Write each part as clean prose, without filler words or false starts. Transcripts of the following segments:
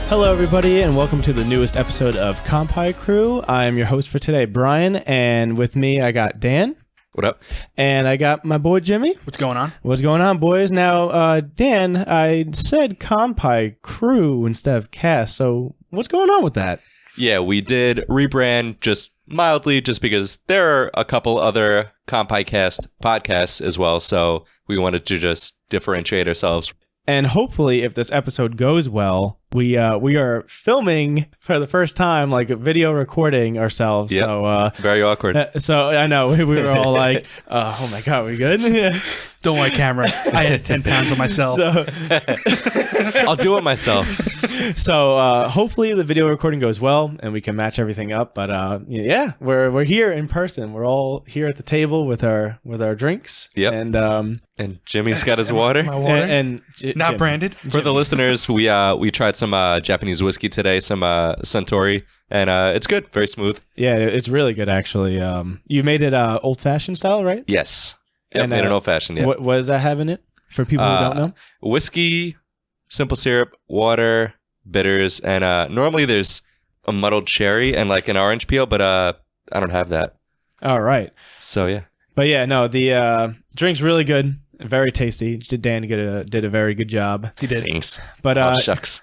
Hello, everybody, and welcome to the newest episode of Cowboy Crew. I am your host for today, Bryan, and with me I got Dan. What up? And I got my boy Jimmy. What's going on? What's going on, boys? Now, Dan, I said Cowboy Crew instead of cast, so what's going on with that? Yeah, we did rebrand just mildly, just because there are a couple other Cowboy Cast podcasts as well, so we wanted to just differentiate ourselves. And hopefully, if this episode goes well, we are filming for the first time, like a video recording ourselves. Yep. So very awkward. So I know we were all like, "Oh my god, we good?" Yeah. Don't worry, camera. I had 10 pounds on myself. So I'll do it myself. So hopefully the video recording goes well and we can match everything up. But yeah, we're here in person. We're all here at the table with our drinks. Yep. And Jimmy's got his water. My water. and Not Jim. branded. For the listeners, we tried some Japanese whiskey today, some Suntory, and it's good, very smooth. Yeah, it's really good actually. You made it old fashioned style, right? Yes. Yep, And, made an old fashioned. Yeah. What does that have in it for people who don't know? Whiskey, simple syrup, water, bitters, and normally there's a muddled cherry and like an orange peel, but I don't have that. All right. So yeah. But yeah, no, the drink's really good, very tasty. Dan did a very good job. He did. Thanks. But Oh shucks.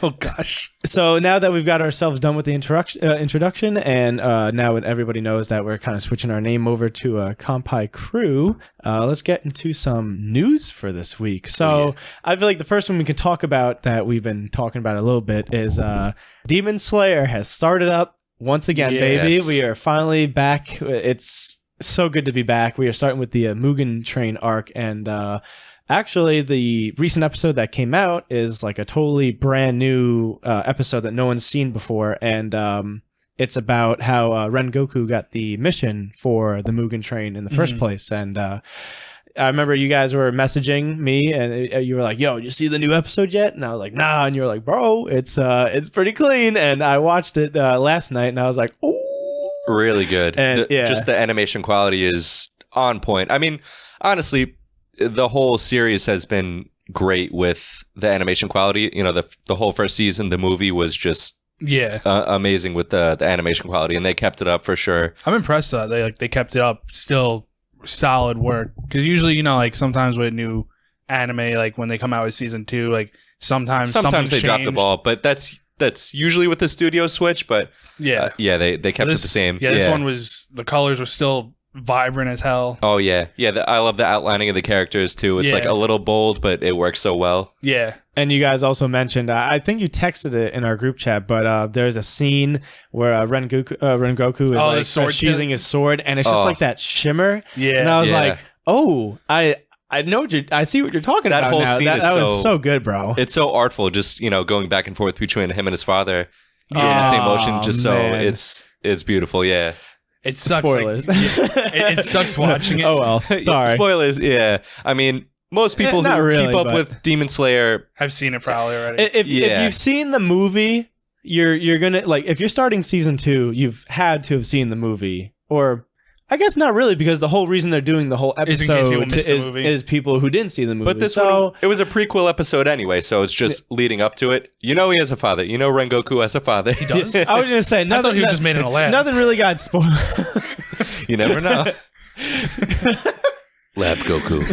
Oh, gosh. so now that we've got ourselves done with the introduction, and now everybody knows that we're kind of switching our name over to Cowboy Crew, let's get into some news for this week. So I feel like the first one we can talk about that we've been talking about a little bit is Demon Slayer has started up once again, baby. Yes. We are finally back. It's so good to be back. We are starting with the Mugen train arc, and actually, the recent episode that came out is like a totally brand new episode that no one's seen before, and it's about how Rengoku got the mission for the Mugen train in the first place. And I remember you guys were messaging me, and you were like, "Yo, you see the new episode yet?" And I was like, "Nah." And you were like, "Bro, it's pretty clean." And I watched it last night, and I was like, "Ooh." Really good. And, Just the animation quality is on point. I mean, honestly, the whole series has been great with the animation quality. You know, the whole first season, the movie was just amazing with the animation quality, and they kept it up for sure. I'm impressed that they kept it up. Still solid work. Because usually, you know, like sometimes with new anime, like when they come out with season 2, like sometimes they drop the ball, but that's usually with the studio switch. But they kept it the same. Yeah, this one was, the colors were still vibrant as hell. Oh yeah. I love the outlining of the characters too. It's like a little bold, but it works so well. Yeah. And you guys also mentioned, I think you texted it in our group chat, but there's a scene where Rengoku is like sheathing his sword, and it's just like that shimmer. Yeah. And I was like, oh, I know I see what you're talking about. That whole now. scene that was so good, bro. It's so artful, just, you know, going back and forth between him and his father, doing the same motion, just man. so it's beautiful. Yeah. It sucks. Spoilers. It sucks watching it. Oh well, sorry. Spoilers. Yeah. I mean, most people Not who really, keep up but- with Demon Slayer. I've seen it probably already. If you've seen the movie, you're gonna like. If you're starting season 2, you've had to have seen the movie, or I guess not really, because the whole reason they're doing the whole Is in case episode people missed the movie. is people who didn't see the movie. But this one, it was a prequel episode anyway, so it's just leading up to it. You know he has a father. You know Rengoku has a father. He does? I was gonna say, I thought he was just made in a lab. Nothing really got spoiled. You never know. Lab Goku.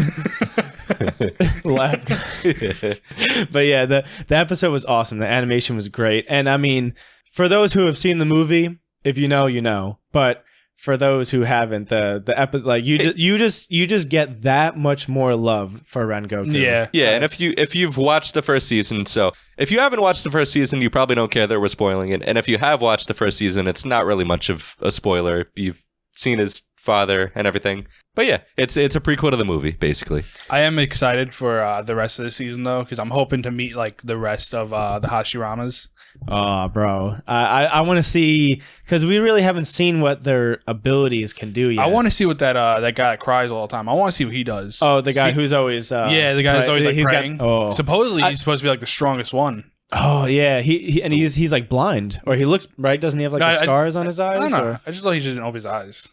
But yeah, the episode was awesome. The animation was great, and I mean, for those who have seen the movie, if you know, you know. But for those who haven't, the episode, like you just get that much more love for Rengoku. Yeah, and if you've watched the first season, so if you haven't watched the first season, you probably don't care that we're spoiling it. And if you have watched the first season, it's not really much of a spoiler. You've seen his father and everything. But yeah, it's a prequel to the movie, basically. I am excited for the rest of the season, though, because I'm hoping to meet like the rest of the Hashiramas. Oh, bro. I want to see, because we really haven't seen what their abilities can do yet. I want to see what that guy that cries all the time. I want to see what he does. Oh, the guy who's always... the guy who's always like praying. Oh. Supposedly, he's supposed to be like the strongest one. Oh, yeah. He's like blind. Or he looks... Right? Doesn't he have like the scars on his eyes? I don't know. Or? I just thought he just didn't open his eyes.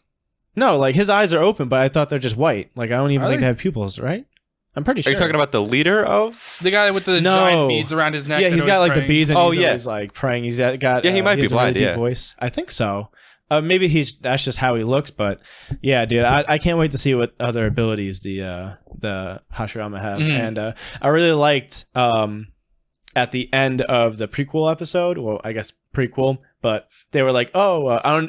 No, like his eyes are open, but I thought they're just white. Like I don't even think they have pupils, right? I'm pretty Are sure. you talking about the leader of? The guy with the No. giant beads around his neck. Yeah, that he's got always like the praying? beads and Oh, he's yeah. always like praying. He's got Yeah, he might he be has a really blind, deep yeah. voice. I think so. Maybe that's just how he looks, but yeah, dude, I can't wait to see what other abilities the Hashirama have. Mhm. And I really liked at the end of the prequel episode, well, I guess prequel, but they were like,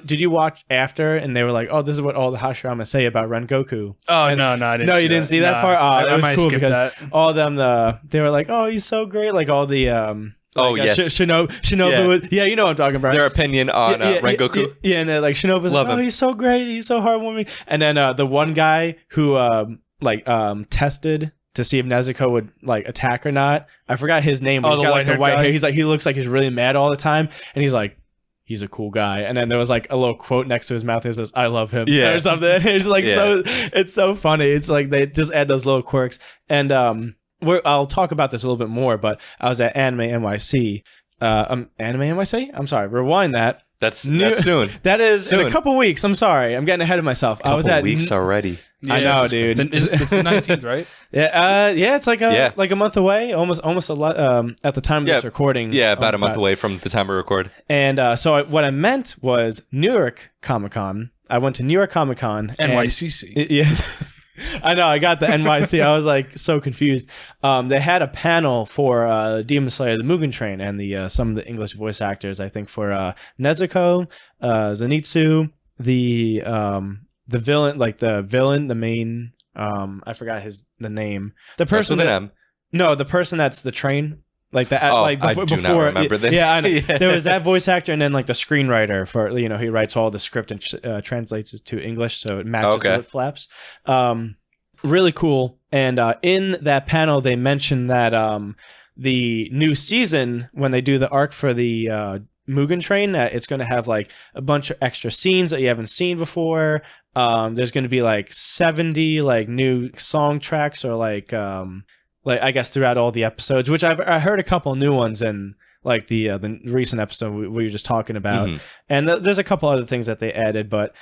did you watch after? And they were like, oh, this is what all the Hashirama say about Rengoku. Oh, And- no, I didn't. No, you didn't see that part? Oh, it was might cool skip because that. all of them, they were like, oh, he's so great. Like all the, Yes. Shinobu. Yeah. Was, yeah, you know what I'm talking about. Their opinion on Rengoku. Yeah, and like Shinobu's Love like, oh, him. he's so great. He's so heartwarming. And then the one guy who tested to see if Nezuko would like attack or not. I forgot his name. But he's the got like the white-haired white guy? hair. He's like, he looks like he's really mad all the time. And he's like, he's a cool guy. And then there was like a little quote next to his mouth that says, I love him. Yeah. Or something. It's like Yeah. it's so funny. It's like they just add those little quirks. And I'll talk about this a little bit more, but I was at Anime NYC. Anime NYC? I'm sorry. Rewind that. That's That soon. is in Soon. a couple weeks. I'm sorry. I'm getting ahead of myself. I was Couple at weeks already. I know, dude. It's the 19th, right? Yeah, it's like a month away, almost a lot at the time of Yeah. this recording. Yeah, about a month away from the time we record. And what I meant was New York Comic Con. I went to New York Comic Con. NYCC. Yeah. I know, I got the NYC. I was like so confused. They had a panel for Demon Slayer, the Mugen Train, and the some of the English voice actors, I think, for Nezuko, Zenitsu, the villain, the main I forgot the name. The person with an M. No, the person that's the train. Like that, Oh, like I before, do not remember the Yeah, I know. Yeah. There was that voice actor, and then like the screenwriter for he writes all the script and translates it to English, so it matches the lip flaps. Really cool. And in that panel, they mentioned that the new season, when they do the arc for the Mugen Train, it's going to have like a bunch of extra scenes that you haven't seen before. There's going to be like 70 like new song tracks, or like I guess throughout all the episodes, which I heard a couple new ones in like the recent episode we were just talking about. Mhm. And there's a couple other things that they added, but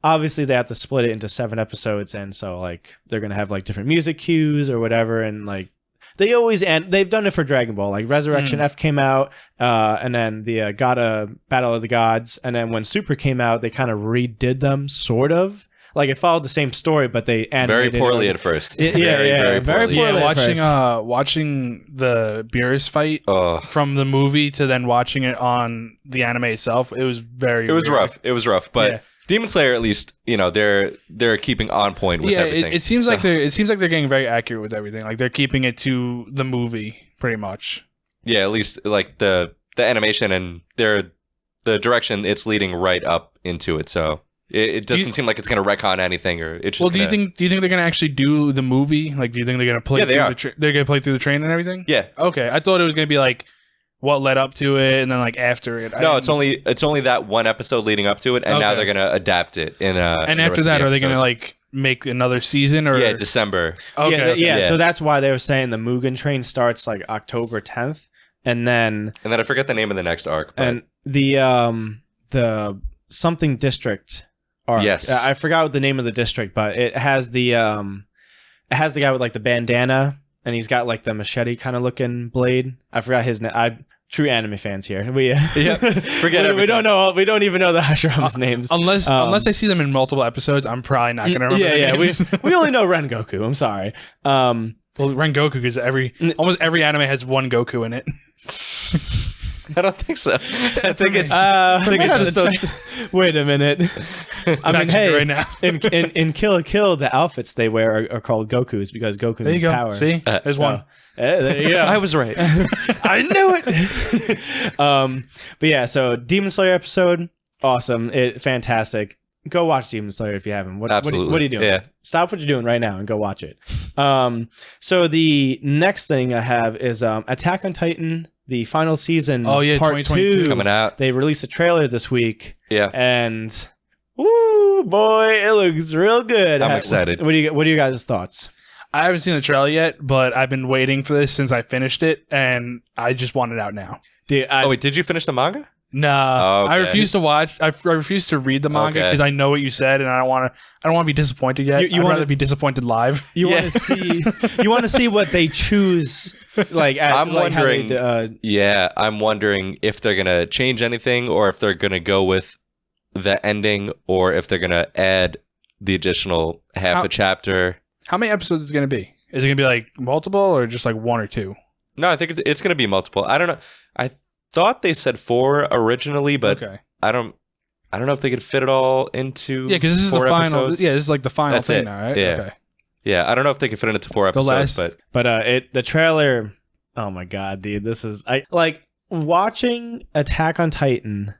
obviously they have to split it into 7 episodes, and so like they're gonna have like different music cues or whatever, and like they've done it for Dragon Ball. Like Resurrection F came out, and then the Battle of the Gods, and then when Super came out, they kind of redid them, sort of. Like it followed the same story, but they animated Very poorly it. at first. Yeah, very very poorly. poorly. Yeah, watching the Beerus fight Oh, from the movie to then watching it on the anime itself, it was very. it was weird. rough. It was rough, but Yeah. Demon Slayer, at least, they're keeping on point with everything. It seems So- like they're getting very accurate with everything. Like they're keeping it to the movie pretty much. yeah, at least like the animation and the direction it's leading right up into it. So it doesn't seem like it's going to retcon anything, or it's just. Well, do you think they're going to actually do the movie? Like, do you think they're going to play? Yeah, they through are. they're going to play through the train and everything. Yeah. Okay, I thought it was going to be like what led up to it, and then like after it. No, it's only that one episode leading up to it, and now Okay. they're going to adapt it in. And after that, are they going to like make another season or? Yeah, December. Okay, Yeah, Yeah. so that's why they were saying the Mugen Train starts like October 10th, and then And then I forget the name of the next arc. But and the something district arc. Yes. I forgot what the name of the district, but it has the guy with like the bandana, and he's got like the machete kind of looking blade. I forgot his name. True anime fans here. We Forget we don't know. We don't even know the Hashirama's names. Unless I see them in multiple episodes, I'm probably not going to remember. Yeah, their names. we only know Rengoku. I'm sorry. Well, Rengoku, because almost every anime has one Goku in it. I don't think so. I think it's. I think it's just those. Wait a minute. I mean, Fact check hey, right now. in Kill la Kill, the outfits they wear are called Goku's because Goku There you needs go. power. See, there's one. There you go. I was right. I knew it. But yeah, so Demon Slayer episode, awesome, fantastic. Go watch Demon Slayer if you haven't. Absolutely. What are you doing? Yeah. Stop what you're doing right now and go watch it. So the next thing I have is Attack on Titan, the final season. Oh, yeah, part 2022. 2 Coming out. They released a trailer this week, Yeah. and woo, boy, it looks real good. I'm excited. What are you guys' thoughts? I haven't seen the trailer yet, but I've been waiting for this since I finished it, and I just want it out now. Dude, Oh wait, did you finish the manga? Nah, Okay. I refuse to watch. I refuse to read the manga Okay. because I know what you said, and I don't want to be disappointed yet. You I'd wanna- rather be disappointed live. You Yeah. want to see you want to see what they choose. Like I'm like how they, wondering- Yeah, I'm wondering if they're going to change anything or if they're going to go with the ending or if they're going to add the additional half a chapter. How many episodes is it going to be? Is it going to be like multiple or just like 1 or 2? No, I think it's going to be multiple. I don't know. I thought they said 4 originally, but okay. I don't know if they could fit it all into Yeah, because this is the 4 final. episodes. Yeah, this is like the final That's thing it. now, right? Yeah. Okay. Yeah, I don't know if they could fit it into 4 episodes, last- but the trailer. Oh my god, dude! This is like watching Attack on Titan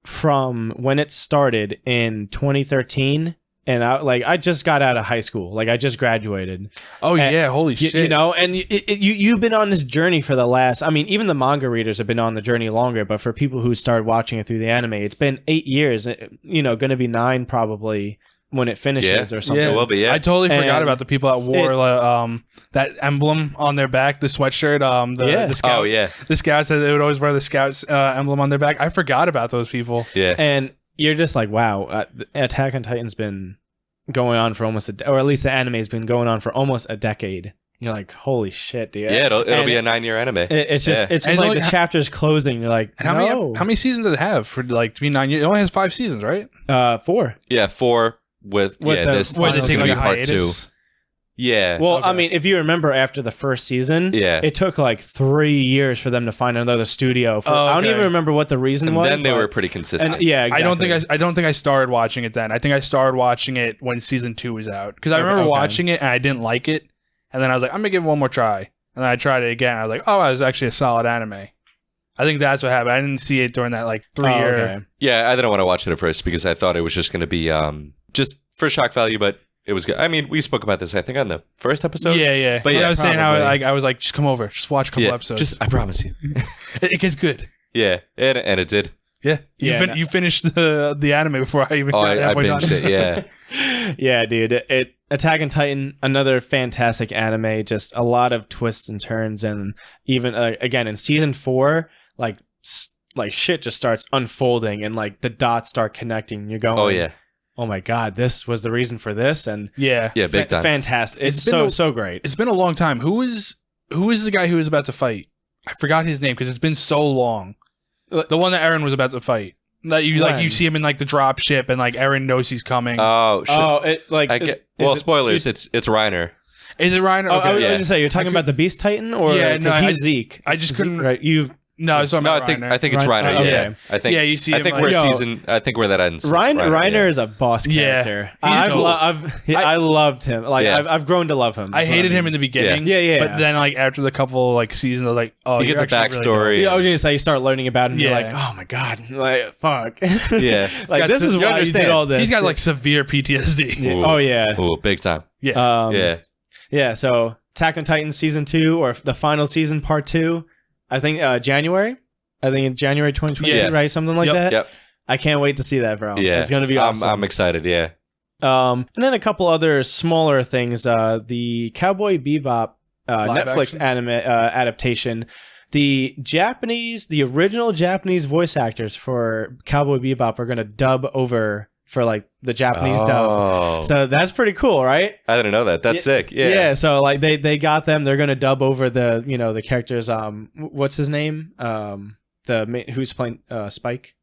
from when it started in 2013, and I just got out of high school, like I just graduated. Oh And yeah, holy shit! You know, and you've been on this journey for the last. I mean, even the manga readers have been on the journey longer. But for people who started watching it through the anime, it's been 8 years. You know, going to be 9 probably when it finishes or something. Yeah. it will be. Yeah, I totally forgot And about the people that wore that emblem on their back, the sweatshirt. Yeah. The scout, oh yeah, the scouts that they would always wear the scouts emblem on their back. I forgot about those people. yeah. And you're just like, wow, Attack on Titan's been going on for almost or at least the anime's been going on for almost a decade. You're like, holy shit, dude. Yeah, it'll And be a 9-year anime. It's just Yeah. it's And just like only- the chapter's closing. You're like, And no. how many seasons does it have for like to be 9 years? It only has 5 seasons, right? 4. Yeah, 4 with With yeah. the- This Where this they is take, gonna like, be part 2. Yeah. Well, Okay. I mean, if you remember after the first season, Yeah. it took like 3 years for them to find another studio. I don't okay. even remember what the reason and was. then they but- were pretty consistent. And yeah, exactly. I don't think I started watching it then. I think I started watching it when season 2 was out because I remember Okay. watching it and I didn't like it, and then I was like, I'm gonna give it one more try, and then I tried it again. I was like, oh, it was actually a solid anime. I think that's what happened. I didn't see it during that like 3 Oh, year. okay. Yeah, I didn't want to watch it at first because I thought it was just going to be just for shock value, but it was good. I mean, we spoke about this, I think, on the first episode. Yeah. But But yeah, I was saying how probably. I was like, just come over, just watch a couple episodes. Just, I promise you. it gets good. Yeah, and it did. Yeah, Yeah, you finished the anime before I even Oh, got I halfway done. binged it. Yeah, Yeah, dude. Attack on Titan, another fantastic anime. Just a lot of twists and turns, and even again in season 4, like shit just starts unfolding, and like the dots start connecting. You're going, oh yeah, oh my god, this was the reason for this, and Yeah, yeah, big time. fantastic. It's It's been so great. it's been a long time. Who is the guy who was about to fight? I forgot his name because it's been so long. The one that Eren was about to fight. That you like, When? you see him in like the drop ship, and like Eren knows he's coming. Oh shit. Oh, it like I get. is Well, it- spoilers. It's Reiner. Is it Ryan? Oh, I was yeah. gonna say you're talking could- about the Beast Titan, or Yeah, no, 'cause I- he's Zeke. I just Zeke, couldn't- right. You No, it's No, I think it's Reiner. Reiner. Okay. Yeah, I think. Yeah, you see I him, think like- where Yo. season. I think where that ends. is Reiner yeah. is a boss Yeah. character. He's cool. I loved him. Like Yeah. I've grown to love him. I is what hated him mean. in the beginning. Yeah. But then like after the couple like seasons, I was like, oh, You get you're the actually backstory. Really Yeah, I was gonna say you start learning about him. And you're Yeah. like, oh my god, like fuck. Yeah. like Got this to- is you why you understand. did all good. this. He's got like severe PTSD. Yeah. Ooh. Oh yeah. Ooh, big time. Yeah. Yeah. So Attack on Titan season 2 or the final season part 2. I think January. I think in January 2022, Yeah. right? Something like Yep. that. Yep. I can't wait to see that, bro. Yeah. It's gonna be awesome. I'm excited. Yeah. And then a couple other smaller things. The Cowboy Bebop Live Netflix action? anime adaptation. The original Japanese voice actors for Cowboy Bebop are going to dub over for like the Japanese dub. Oh. So that's pretty cool, right? I didn't know that. That's sick. Yeah. Yeah. So like they got them. They're going to dub over the characters. What's his name? Who's playing Spike?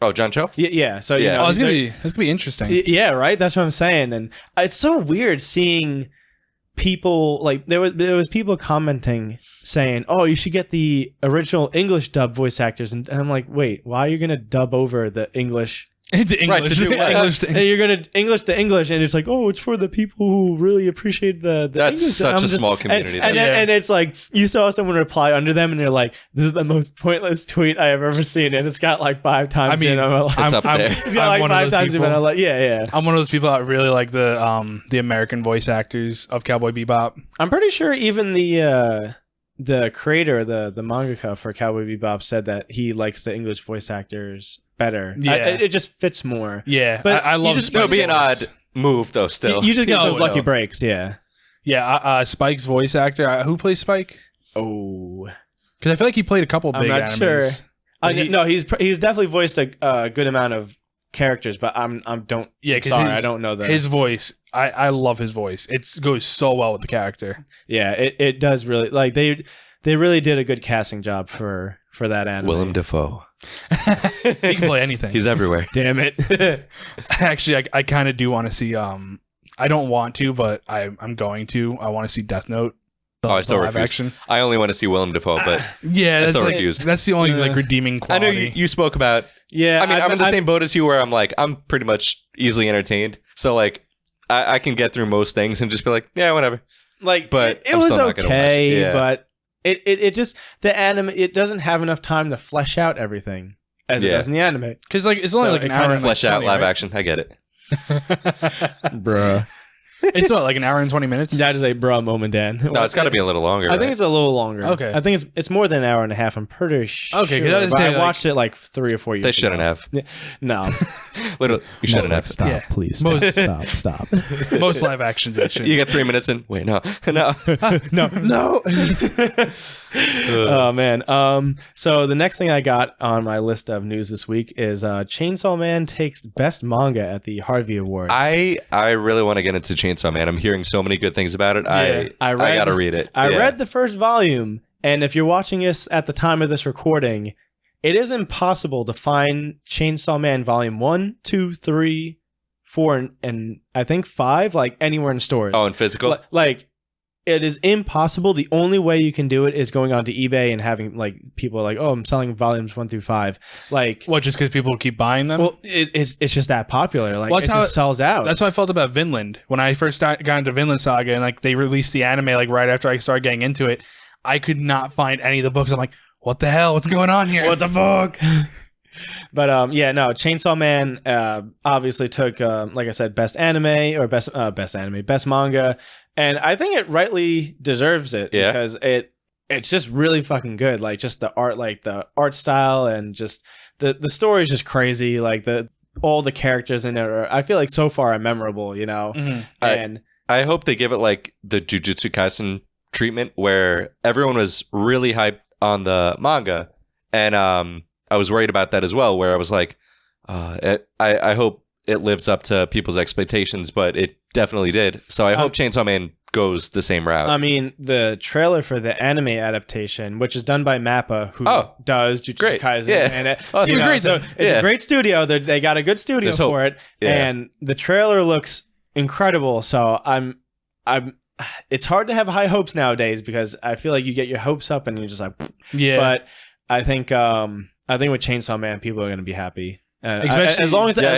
Oh, John Cho. Yeah. So Yeah. Oh, it's gonna be interesting. Yeah, right. That's what I'm saying, and it's so weird seeing people like there was people commenting saying, "Oh, you should get the original English dub voice actors," and I'm like, "Wait, why are you gonna dub over the English?" The English, Right, to do what? English to And you're gonna English to English, and it's like, "Oh, it's for the people who really appreciate the." That's English. such And I'm a small community. and That's- it's like you saw someone reply under them, and they're like, "This is the most pointless tweet I have ever seen," and it's got like 5 times. I mean, in. I'm like, It's up there. it's got like one of 5 those times. In, people. and I'm like, yeah. I'm one of those people that really like the American voice actors of Cowboy Bebop. I'm pretty sure even the creator, the mangaka for Cowboy Bebop said that he likes the English voice actors better. Yeah. It just fits more. Yeah, But I you love. just- Spike's It'll be an voice. odd move though. Still. You just get No, those lucky no. breaks, yeah. Yeah, Spike's voice actor. Who plays Spike? Oh, Because I feel like he played a couple I'm big not animes. sure. No, he's definitely voiced a good amount of characters, but I don't know the his voice. I love his voice. It goes so well with the character. Yeah, it does really, like, they really did a good casting job for that anime. Willem Dafoe. He can play anything. He's everywhere. Damn it. Actually, I kind of do want to see. I don't want to, but I'm going to. I want to see Death Note. I still live refuse. Action. I only want to see Willem Dafoe, but yeah, I still like, refuse. That's the only like redeeming I know quality. you spoke about. Yeah, I mean, I'm in the same boat as you, where I'm like, I'm pretty much easily entertained. So like, I can get through most things and just be like, yeah, whatever. Like, But it I'm was still not gonna watch it. okay, Yeah. but it just, the anime, it doesn't have enough time to flesh out everything as it Yeah. does in the anime. Because like it's only So like an it hour kinda and Flesh like out 20, live right? action. I get it. Bruh. It's what, like an hour and 20 minutes? That is a bruh moment, Dan. No, it's got to be a little longer. I think it's a little longer. Okay. I think it's more than an hour and a half. I'm pretty sure. Okay, 'cause I was but saying, I like- watched it like 3 or 4 years They ago. shouldn't have. No. Literally, you shouldn't have. Stop, Yeah. please. Most- Stop. Most live actions that shit. You get 3 minutes in. Wait, no. No. Oh man. So the next thing I got on my list of news this week is Chainsaw Man takes best manga at the Harvey Awards. I really want to get into Chainsaw Man. I'm hearing so many good things about it. Yeah, I gotta read it. I Yeah. read the first volume, and if you're watching this at the time of this recording, it is impossible to find Chainsaw Man Volume 1, 2, 3, 4, and I think 5, like anywhere in stores. Oh, and physical. Like, it is impossible. The only way you can do it is going onto eBay and having like people like, oh, I'm selling volumes 1 through 5. Like, What, just because people keep buying them? well, it's just that popular. Like, Well, it that's how just sells out. That's how I felt about Vinland. When I first got into Vinland Saga and like they released the anime like right after I started getting into it, I could not find any of the books. I'm like, what the hell? What's going on here? What the fuck? But yeah, no, Chainsaw Man obviously took, like I said, best anime or best manga, and I think it rightly deserves it because it's just really fucking good. Like just the art style and just the story is just crazy. Like all the characters in it I feel like so far are memorable, you know. Mhm. And I hope they give it like the Jujutsu Kaisen treatment, where everyone was really hyped on the manga, and I was worried about that as well, where I was like, I hope it lives up to people's expectations, but it definitely did. So I hope Chainsaw Man goes the same route. I mean, the trailer for the anime adaptation, which is done by Mappa, who does Jujutsu Great. Kaisen, Yeah. and it, Oh, you know, great. so it's Yeah. a great studio. They got a good studio There's hope. for it, Yeah. and the trailer looks incredible. So I'm. It's hard to have high hopes nowadays because I feel like you get your hopes up and you're just like, Yeah. But I think with Chainsaw Man, people are going to be happy, Especially- as long as they I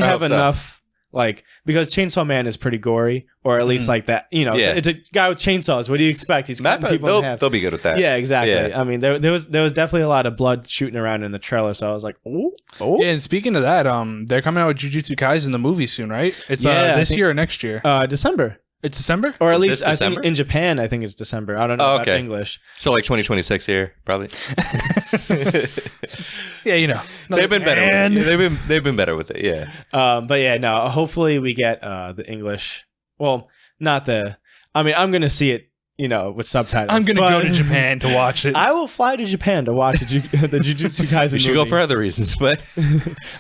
have hope so. enough. Like, because Chainsaw Man is pretty gory, or at least like that. You know, Yeah. it's a guy with chainsaws. What do you expect? He's cutting Mappa, people in half. they'll be good with that. Yeah, exactly. Yeah. I mean, there was definitely a lot of blood shooting around in the trailer, so I was like, oh. Yeah, and speaking of that, they're coming out with Jujutsu Kaisen the movie soon, right? It's Yeah, I this think- year or next year? December, It's December? or at This least I think December? in Japan, I think it's December. I don't know Oh, about okay. English. So like 2026 here, probably. Yeah, you know. They've been better. And- With it. They've been better with it. Yeah. But yeah, no. Hopefully, we get the English. Well, not the. I mean, I'm gonna see it, you know, with subtitles. I'm going to but go to Japan to watch it. I will fly to Japan to watch the Jujutsu Kaisen. We should go movie. for other reasons, but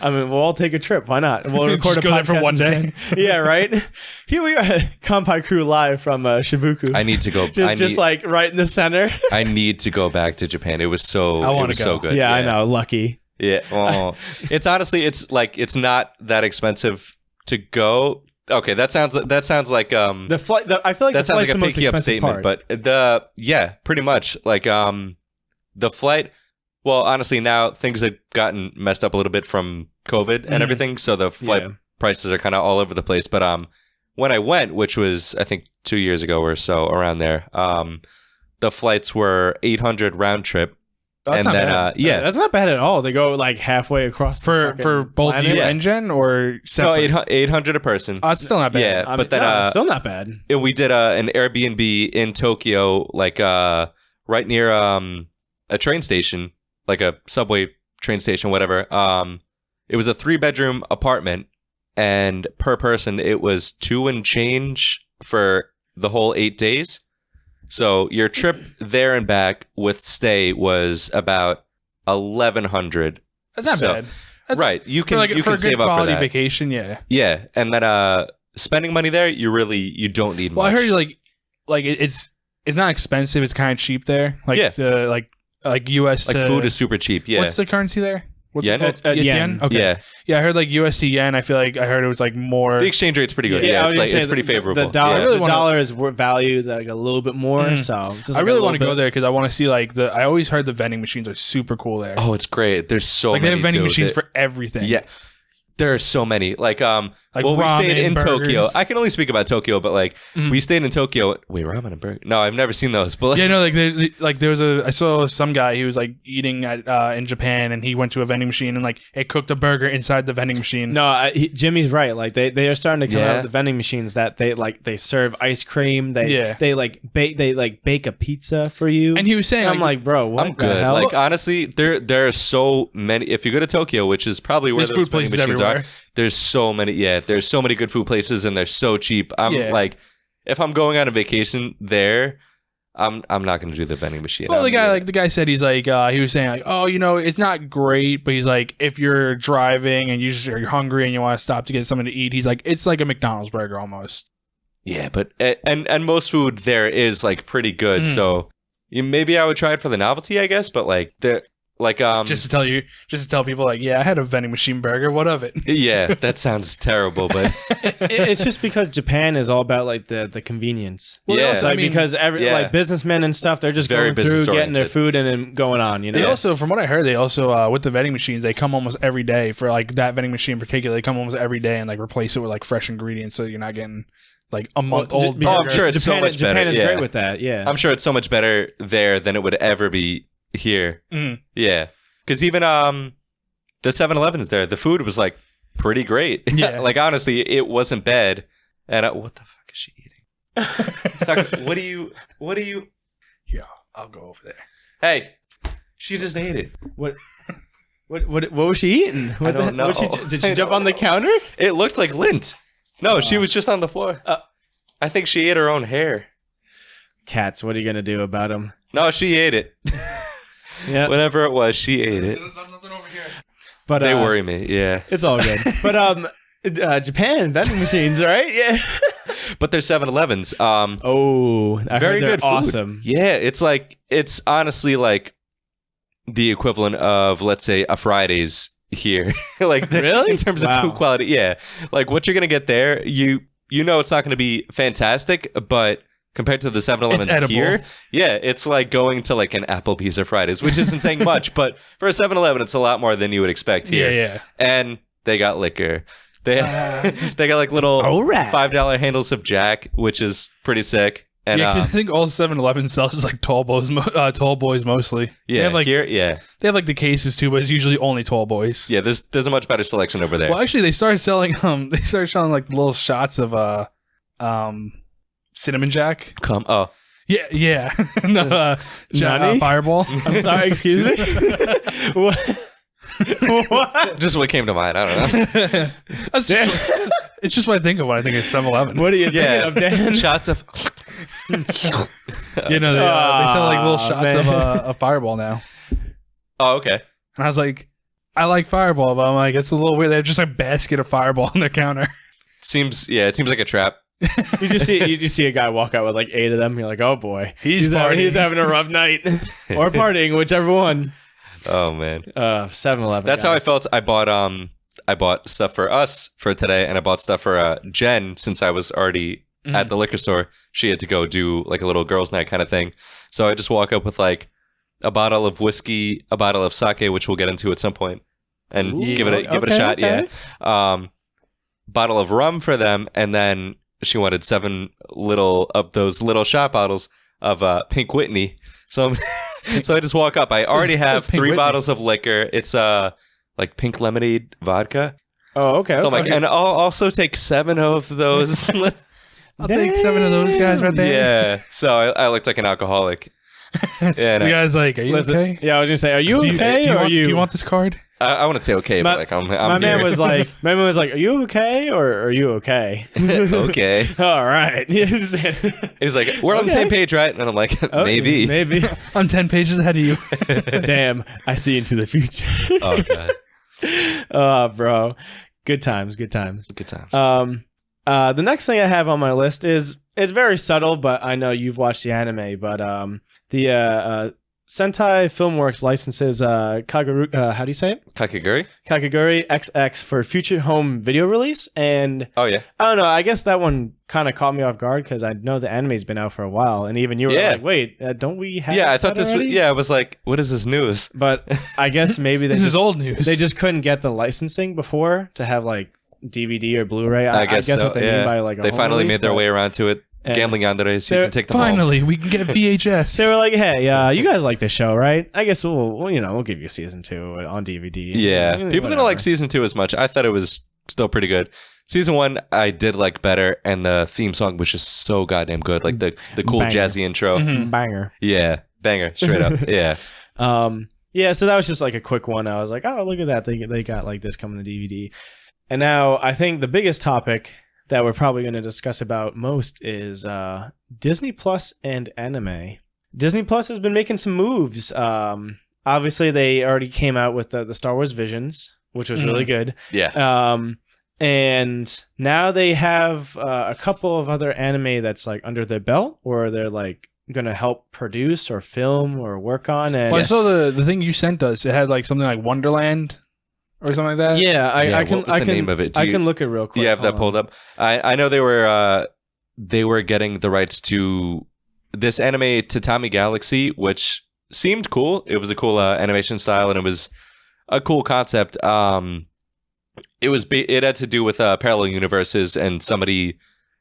I mean, we'll all take a trip. Why not? We'll record Just a go there for podcast one in day. Japan. Yeah, right. Here we are, Kampai Crew live from Shibuku. I need to go. just like right in the center. I need to go back to Japan. It was so. I wanna it was go. so good. Yeah, I know. Lucky. Yeah. Oh. It's honestly, it's like it's not that expensive to go. Okay, that sounds like The flight. I feel like that the sounds like flight's a the most picky up expensive statement, part. but pretty much like the flight. Well, honestly, now things have gotten messed up a little bit from COVID and Mhm. everything, so the flight prices are kind of all over the place. But when I went, which was I think 2 years ago or so, around there, the flights were $800 round trip. That's And not then, bad. yeah, that's not bad at all. They go like halfway across the for fucking both planet. you Yeah. and Jen, or no, separate? 800 a person. Oh, it's still not bad. Yeah, I mean, but then no, it's still not bad. we did an Airbnb in Tokyo, like right near a train station, like a subway train station, whatever. It was a 3-bedroom apartment, and per person it was $2 and change for the whole 8 days. So your trip there and back with stay was about $1,100. That's not So- bad. That's Right, you can for you a can good save up for quality that. vacation. Yeah. Yeah, and then spending money there, you don't need Well, much. I heard it's not expensive. It's kind of cheap there. Like Yeah. like US like to, food is super cheap. Yeah, What's the currency there? What's Yen? it called? It's, It's yen. Okay. Yeah, I heard like US to yen. I feel like I heard it was like more. the exchange rate's pretty good. I Yeah, was it's gonna like say it's pretty favorable. The dollar, I really the wanna- dollar is valued like a little bit more. Mhm. So just I like really a want to little go bit. there because I want to see like I always heard the vending machines are super cool there. Oh, it's great. There's so like they many. have vending too. machines They- for everything. Yeah, there are so many. Like Like well, we stayed ramen, in Tokyo. burgers. I can only speak about Tokyo, but like Mhm. we stayed in Tokyo. Wait, ramen and burger? No, I've never seen those. But like, Yeah, no, there was I saw some guy he was like eating at in Japan and he went to a vending machine and like it cooked a burger inside the vending machine. No, Jimmy's right. Like they are starting to come out Yeah. with the vending machines that they serve ice cream. Yeah. They bake a pizza for you. And he was saying I'm like, bro, what I'm the good. hell? Like honestly, there are so many. If you go to Tokyo, which is probably where there's those food vending places machines everywhere. are, there's so many. Yeah, there's so many good food places, and they're so cheap. I'm Yeah. like, if I'm going on a vacation there, I'm not going to do the vending machine. Well, I'm- the guy said he's like he was saying like, oh, it's not great, but he's like, if you're driving and you're hungry and you want to stop to get something to eat, he's like, it's like a McDonald's burger almost. yeah, but and most food there is like pretty good. Mm. So maybe I would try it for the novelty, I guess. But like Just to tell people like, yeah, I had a vending machine burger. What of it? yeah, that sounds terrible, but It's just because Japan is all about like the convenience. Well, yeah, also, Like I mean, because yeah. like businessmen and stuff, they're just Very going through, getting their business-oriented. food and then going on. You know. They also, from what I heard, they also with the vending machines, they come almost every day for like that vending machine in particular. They come almost every day and like replace it with like fresh ingredients, so you're not getting like a month old. because Oh, I'm sure it's so Japan, much Japan better, is yeah. great with that. Yeah. I'm sure it's so much better there than it would ever be here. Mm. Yeah, because even the 7-Elevens there, the food was like pretty great. Yeah. Like honestly, it wasn't bad. And what the fuck is she eating? Sakura, what do you? Yeah, I'll go over there. Hey, she just ate it. What was she eating? What don't know. Did she I jump don't on the know. counter? It looked like lint. No, she was just on the floor. I think she ate her own hair. Cats, what are you gonna do about them? No, she ate it. Yeah, Whatever it was, she ate it. Nothing over here. but They worry me. Yeah, It's all good. But Japan vending machines, right? Yeah. but they're 7-Elevens. Oh, I heard Very they're good food. awesome. Yeah, it's honestly like the equivalent of, let's say, a Fridays here. Like Really? in terms Wow. of food quality. Yeah, like what you're gonna get there, you know it's not gonna be fantastic, but compared to the 7-Elevens It's edible. here, yeah, it's like going to like an Applebee's or Fridays, which isn't saying much, but for a 7-Eleven, it's a lot more than you would expect here. Yeah, yeah. And they got liquor. They they got like little All right. $5 handles of Jack, which is pretty sick. And Yeah, 'cause I think all 7-Eleven sells is like tall boys mostly. yeah, they have like here, yeah, they have like the cases too, but it's usually only tall boys. yeah. There's a much better selection over there. Well, actually, they started selling like little shots of cinnamon jack. Oh, Yeah. No, Nani? Fireball. I'm sorry, excuse me. What? What? just what came to mind. I don't know. It's just what I think of when I think of 7-Eleven. What are you Yeah. thinking of, Dan? Shots of You know, they sell like little Aw, shots man. of a Fireball now. oh, okay. And I was like, I like Fireball, but I'm like, it's a little weird. They have just a basket of Fireball on their counter. It seems like a trap. You just see a guy walk out with like 8 of them. You're like, oh boy, he's partying. having a rough night or partying, whichever one. Oh man, 7-Eleven. that's how I felt. I bought stuff for us for today, and I bought stuff for Jen since I was already at the liquor store. She had to go do like a little girls' night kind of thing, so I just walk up with like a bottle of whiskey, a bottle of sake, which we'll get into at some point, and Ooh, give it a shot. okay. Yeah. Bottle of rum for them, and then she wanted 7 of those little shot bottles of Pink Whitney. So so I just walk up. I already have Pink 3 Whitney? bottles of liquor. It's like pink lemonade vodka. Oh, okay. So I'm like, okay. and I'll also take 7 of those. I'll take 7 of those guys right there. Yeah. So I looked like an alcoholic. Yeah, no. The guy's like, "Are you Listen, okay? Yeah, I was gonna say, are you okay? do or you are want, you? do you want this card?" I want to say okay, My- but like I'm my man here. was like, are you okay or are you okay? Okay. All right. He's like, we're on the Okay. same page, right? And I'm like, maybe. Maybe. I'm 10 pages ahead of you. Damn, I see into the future. Oh god, Oh, bro. Good times, good times. good times. The next thing I have on my list is it's very subtle, but I know you've watched the anime. But the Sentai Filmworks licenses Kaguru. How do you say it? Kakiguri? Kakiguri XX for future home video release, and Oh yeah. I don't know. I guess that one kind of caught me off guard because I know the anime's been out for a while, and even you were Yeah. like, "Wait, don't we have?" Yeah, I thought that this was. already?" Yeah, I was like, what is this news? But I guess maybe This is old news. they just couldn't get the licensing before to have like DVD or Blu-ray. I guess so, what they yeah. mean by like a They home finally release, made their but- way around to it. and Gambling yandere, so you they're- can take them home. Finally, we can get VHS. They were like, "Hey, you guys like this show, right? I guess we'll give you season 2 on DVD." Yeah, people Whatever. didn't like season 2 as much. I thought it was still pretty good. Season 1, I did like better, and the theme song was just so goddamn good. Like the cool Banger. jazzy intro. Mhm. banger. Yeah, banger, straight up. Yeah. Yeah, so that was just like a quick one. I was like, "Oh, look at that! They got like this coming to DVD." And now I think the biggest topic that we're probably going to discuss about most is Disney Plus and anime. Disney Plus has been making some moves. Obviously, they already came out with the Star Wars Visions, which was really good. Yeah. And now they have a couple of other anime that's like under their belt, or they're like going to help produce or film or work on. And Well, Yes. I saw the thing you sent us. It had like something like Wonderland or something like that. yeah, I can. what was I the can, name of it? I can look it real quick. Do you have that pulled up? I know they were getting the rights to this anime Tatami Galaxy, which seemed cool. It was a cool animation style, and it was a cool concept. It had to do with parallel universes and somebody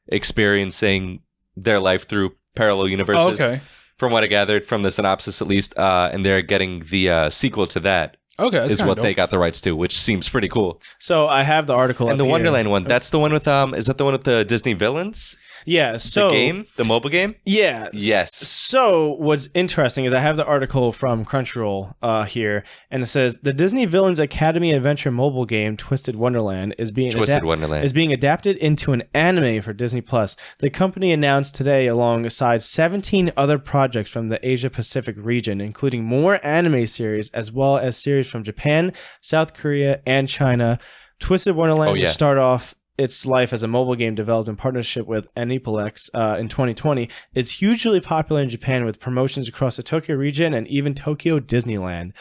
experiencing their life through parallel universes. Oh, okay. From what I gathered from the synopsis, at least, and they're getting the sequel to that. Okay. That's Is kinda what dope. they got the rights to, which seems pretty cool. So I have the article. And up the here. Wonderland one, that's the one with is that the one with the Disney villains? Yeah. So The game, the mobile game. Yeah. Yes. So what's interesting is I have the article from Crunchyroll here, and it says the Disney Villains Academy adventure mobile game Twisted Wonderland is being adapted into an anime for Disney Plus. The company announced today, alongside 17 other projects from the Asia Pacific region, including more anime series as well as series from Japan, South Korea, and China. Twisted Wonderland will start off its life as a mobile game developed in partnership with Aniplex in 2020. It's hugely popular in Japan with promotions across the Tokyo region and even Tokyo Disneyland.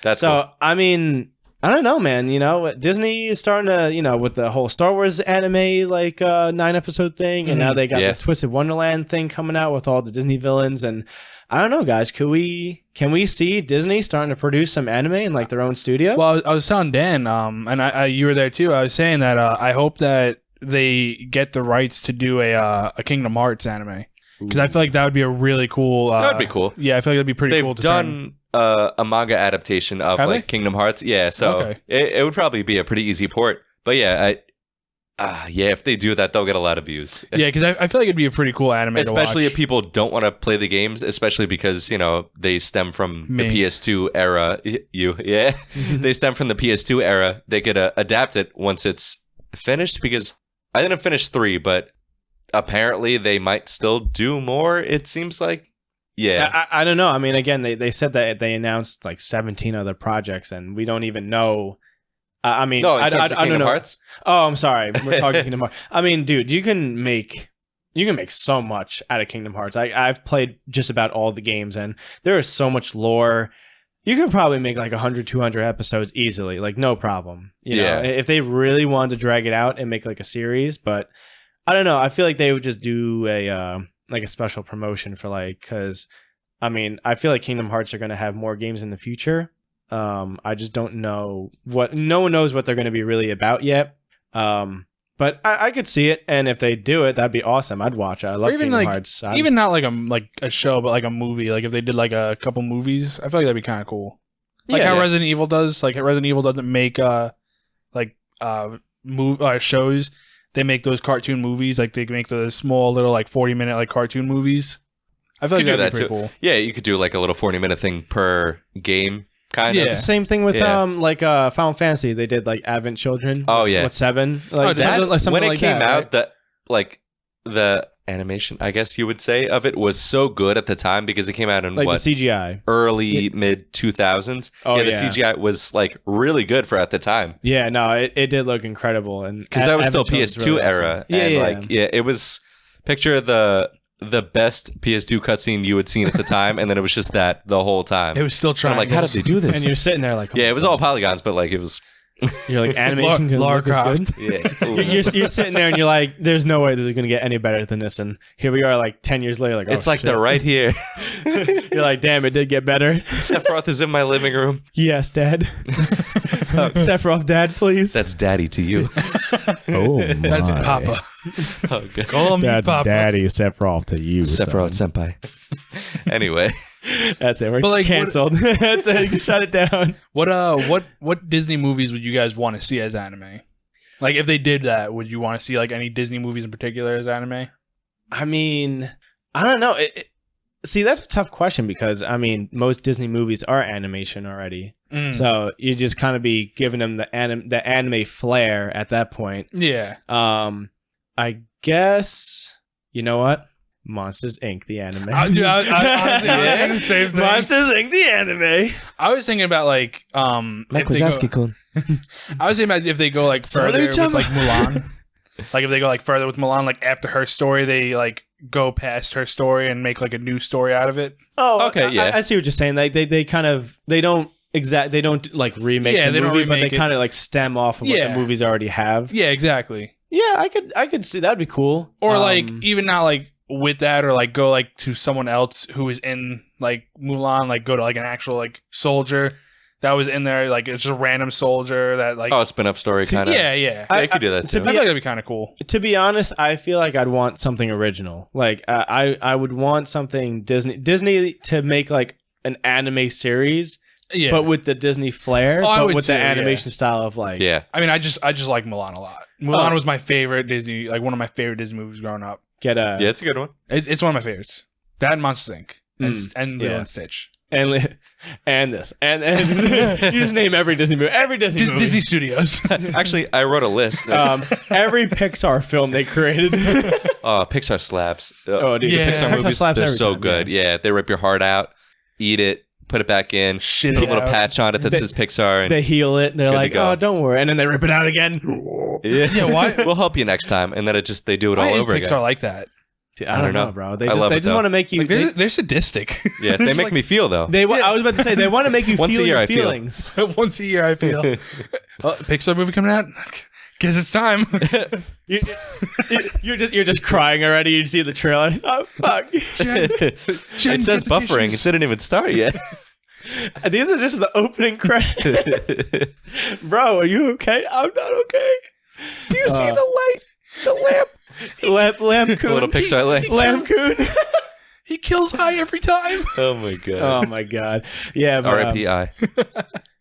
That's So, cool. I mean, I don't know, man. You know, Disney is starting to, with the whole Star Wars anime, like 9-episode thing, and now they got this Twisted Wonderland thing coming out with all the Disney villains. And I don't know, guys. Can we see Disney starting to produce some anime in like their own studio? Well, I was telling Dan, and I you were there too. I was saying that I hope that they get the rights to do a Kingdom Hearts anime, because I feel like that would be a really cool. That would be cool. Yeah, I feel like that'd be pretty They've cool. To done a manga adaptation of Have like they? Kingdom Hearts. Yeah, so Okay. it would probably be a pretty easy port. But yeah, if they do that, they'll get a lot of views. Yeah, because I feel like it'd be a pretty cool anime, Especially to if watch. people don't want to play the games, especially because they stem from Me. the PS2 era. They stem from the PS2 era. They could adapt it once it's finished, because I didn't finish 3, but apparently they might still do more. It seems like, I don't know. I mean, again, they said that they announced like 17 other projects, and we don't even know. I mean, no, in terms I of don't Kingdom know. Hearts. Oh, I'm sorry. We're talking Kingdom Hearts. I mean, dude, you can make so much out of Kingdom Hearts. I've played just about all the games, and there is so much lore. You can probably make like 100, 200 episodes easily, like no problem. You know, if they really wanted to drag it out and make like a series, but I don't know. I feel like they would just do a like a special promotion for because I mean, I feel like Kingdom Hearts are going to have more games in the future. I just don't know no one knows what they're going to be really about yet. But I could see it, and if they do it, that'd be awesome. I'd watch it. I love Kingdom Hearts. Even not like a show, but like a movie. Like if they did like a couple movies, I feel like that'd be kind of cool. Like how Resident Evil does. Like Resident Evil doesn't make shows. They make those cartoon movies. Like they make the small little like 40-minute like cartoon movies. I feel like Could do that'd be that pretty too. cool. Yeah, you could do like a little 40-minute thing per game, kind Yeah. of. Same thing with Yeah. Final Fantasy. They did like Advent Children. Oh, with, yeah. with 7. Like That, something when it like came that, out, right? the animation, I guess you would say, of it was so good at the time because it came out in like what, the CGI. early mid 2000s. Oh, the yeah. CGI was like really good for at the time Yeah, no, it did look incredible, and because that was still Advent Children's PS2 really era. awesome. Yeah, and yeah. like it was picture the best PS2 cutscene you had seen at the time, and then it was just that the whole time. It was still And trying. I'm like, how did they do this? And you're sitting there like, oh Yeah, my it was God. all polygons, but like it was. You're like animation can Lara look as Croft. good. Yeah, You're sitting there and you're like, there's no way this is gonna get any better than this. And here we are, like 10 years later, like, oh, it's like shit. they're right here. You're like, damn, it did get better. Sephiroth is in my living room. Yes, Dad. Sephiroth, Dad, please. That's daddy to you. Oh, That's Papa. Okay. Call me Papa. Daddy Sephiroth to you. Sephiroth senpai. Anyway, That's it. We're But, like, canceled. That's it. Shut it down. What Disney movies would you guys want to see as anime? Like, if they did that, would you want to see like any Disney movies in particular as anime? I mean, I don't know. See, that's a tough question because I mean, most Disney movies are animation already, so you just kind of be giving them the anime flair at that point. Yeah. I guess you know what? Monsters Inc. the anime. Dude, I was thinking the same thing. Monsters Inc. the anime. I was thinking about like if they go, I was thinking about if they go like further with like Mulan. Like if they go like further with Mulan, like after her story, they like go past her story and make like a new story out of it. Oh, Okay, yeah. I see what you're saying. Like they don't like remake Yeah, the they don't movie, but they remake it. kind of like stem off of what Yeah. the movies already have. Yeah, exactly. Yeah, I could see that'd be cool. Or like even not like with that, or like go like to someone else who is in like Mulan, like go to like an actual like soldier that was in there, like it's just a random soldier that like a spin-off story kind of. yeah. Yeah, you could do that to too. I feel like that'd be kind of cool. To be honest, I feel like I'd want something original. Like I would want something Disney to make like an anime series, Yeah, but with the Disney flair, Oh, I but would with too, the yeah. animation style of like Yeah. I mean, I just like Mulan a lot. Mulan Oh. was my favorite Disney, like one of my favorite Disney movies growing up. get a Yeah, it's a good one. It's one of my favorites. That and Monsters Inc. and Lilo yeah. and Stitch. and this and you just name every Disney movie, movie. Disney Studios. Actually, I wrote a list. Every Pixar film they created. Pixar slaps. Oh, dude, Yeah. The Pixar Pixar movies, slaps they're every so time, good. Yeah, they rip your heart out, eat it, put it back in, Shit put a it little out. patch on it that They- says Pixar. And They heal it. They're Good to like, go. oh, don't worry, and then they rip it out again. yeah, why- We'll help you next time, and then they do it Why all is over Pixar again. like that? Dude, I don't know. bro. They I just love they it, just though. want to make you. Like they're sadistic. Yeah, they make me feel though. I was about to say they want to make you Once a feel year, your I feel. feelings. Once a year, I feel. Pixar movie coming out. Guess it's time. You're just crying already. You see the trailer. Oh fuck! It says buffering. It didn't even start yet. These are just the opening credits. Bro, are you okay? I'm not okay. Do you see the light? The lamp coon. A little Pixar lamp. Lamp coon. He kills high every time. Oh my god. Oh my god. Yeah, but R.I.P.I.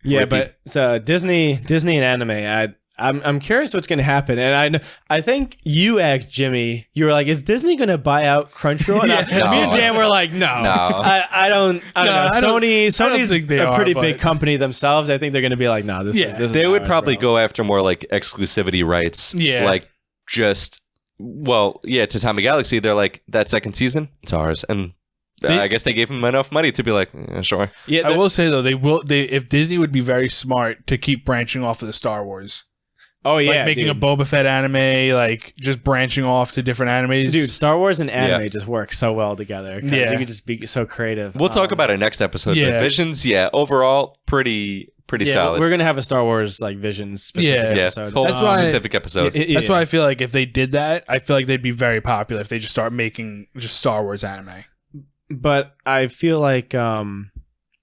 yeah, Rippy. but so Disney and anime. I'm curious what's going to happen, and I think you asked Jimmy. You were like, "Is Disney going to buy out Crunchyroll?" And No. me and Dan were like, "No, No. I don't know." I don't Sony's think they a are, pretty but- big company themselves. I think they're going to be like, "No, this is They would ours, probably bro." go after more like exclusivity rights. Yeah. Like just to Time of Galaxy, they're like, that second season, it's ours. And I guess they gave them enough money to be like, sure. Yeah, I will say though, if Disney would be very smart to keep branching off of the Star Wars. oh yeah, Like making dude. a Boba Fett anime, like just branching off to different animes. Dude, Star Wars and anime Yeah. just work so well together. 'Cause Yeah. you could just be so creative. We'll talk about it next episode. yeah. But Visions, overall, pretty Yeah, solid. we're gonna have a Star Wars like Visions specific Yeah. episode. Whole That's why- specific episode. That's why I feel like if they did that, I feel like they'd be very popular if they just start making just Star Wars anime. But I feel like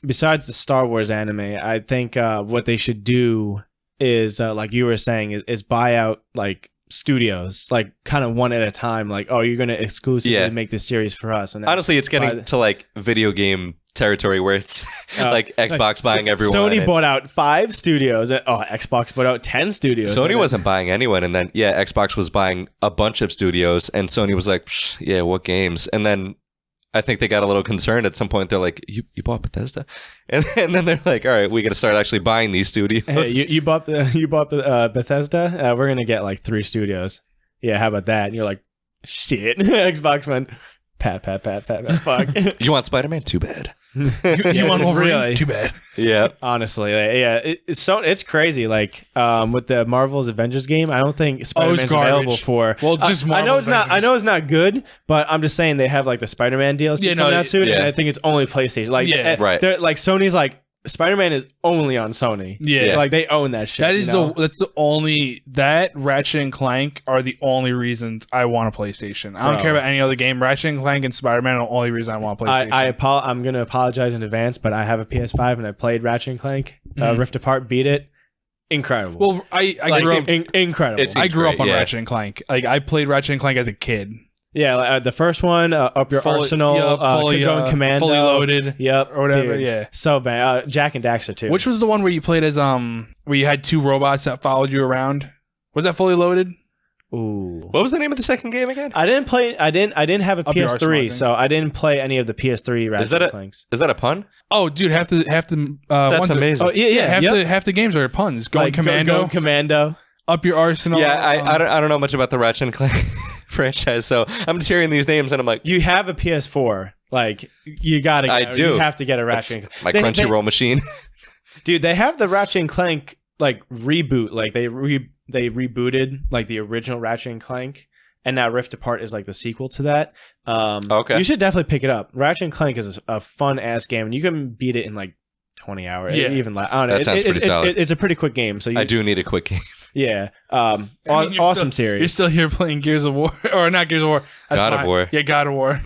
besides the Star Wars anime, I think what they should do is like you were saying is buy out like studios, like kind of one at a time. Like, oh, you're gonna exclusively Yeah. make this series for us. And then Honestly, it's getting by the- to like video game territory where it's like Xbox buying everyone. Sony and bought out 5 studios. Xbox bought out 10 studios. Sony And wasn't buying anyone, and then Xbox was buying a bunch of studios, and Sony was like, "Psh, yeah, what games?" And then I think they got a little concerned at some point. They're like, "You bought Bethesda," and then they're like, "All right, we got to start actually buying these studios." Hey, you bought Bethesda? We're gonna get like 3 studios. Yeah, how about that? And you're like, shit. Xbox went pat. Fuck. You want Spider-Man? Too bad. You want Wolverine? Really? Too bad. Yeah, honestly, yeah, it's crazy. Like with the Marvel's Avengers game, I don't think Spider-Man's available for. Well, just I know it's not. I know it's not good, but I'm just saying they have like the Spider-Man DLC coming out soon, and I think it's only PlayStation. Like, right. They're like Sony's like. Spider-Man is only on Sony. Yeah. Like they own that shit. That is that's the only that Ratchet and Clank are the only reasons I want a PlayStation. I don't care about any other game. Ratchet and Clank and Spider-Man are the only reason I want a PlayStation. I'm gonna apologize in advance, but I have a PS5 and I played Ratchet and Clank. Rift Apart, beat it. Incredible. Well, I grew up incredible. I grew up on Ratchet and Clank. Like I played Ratchet and Clank as a kid. Yeah, the first one, Up Your Arsenal, going Commando, fully loaded, or whatever. Dude, yeah, so bad. Jack and Daxter too. Which was the one where you played as where you had 2 robots that followed you around? Was that fully loaded? Ooh, what was the name of the second game again? I didn't play. I didn't have a PS3, so I didn't play any of the PS3 Ratchet and Clanks. Is that a pun? Oh, dude, half the that's amazing. Half the games are puns. Going Commando, Up Your Arsenal. Yeah, I don't know much about the Ratchet and Clank franchise, so I'm just hearing these names and I'm like, you have a PS4, like you gotta. I do. You have to get a Ratchet. My Crunchyroll machine, dude. They have the Ratchet and Clank like reboot. Like they rebooted like the original Ratchet and Clank, and now Rift Apart is like the sequel to that. Okay, you should definitely pick it up. Ratchet and Clank is a fun ass game, and you can beat it in like 20 hours. Yeah, even like I don't know. That sounds pretty solid. It's a pretty quick game. So I do need a quick game. Yeah. Awesome series. You're still here playing Gears of War, or not Gears of War? God of War. Yeah, God of War.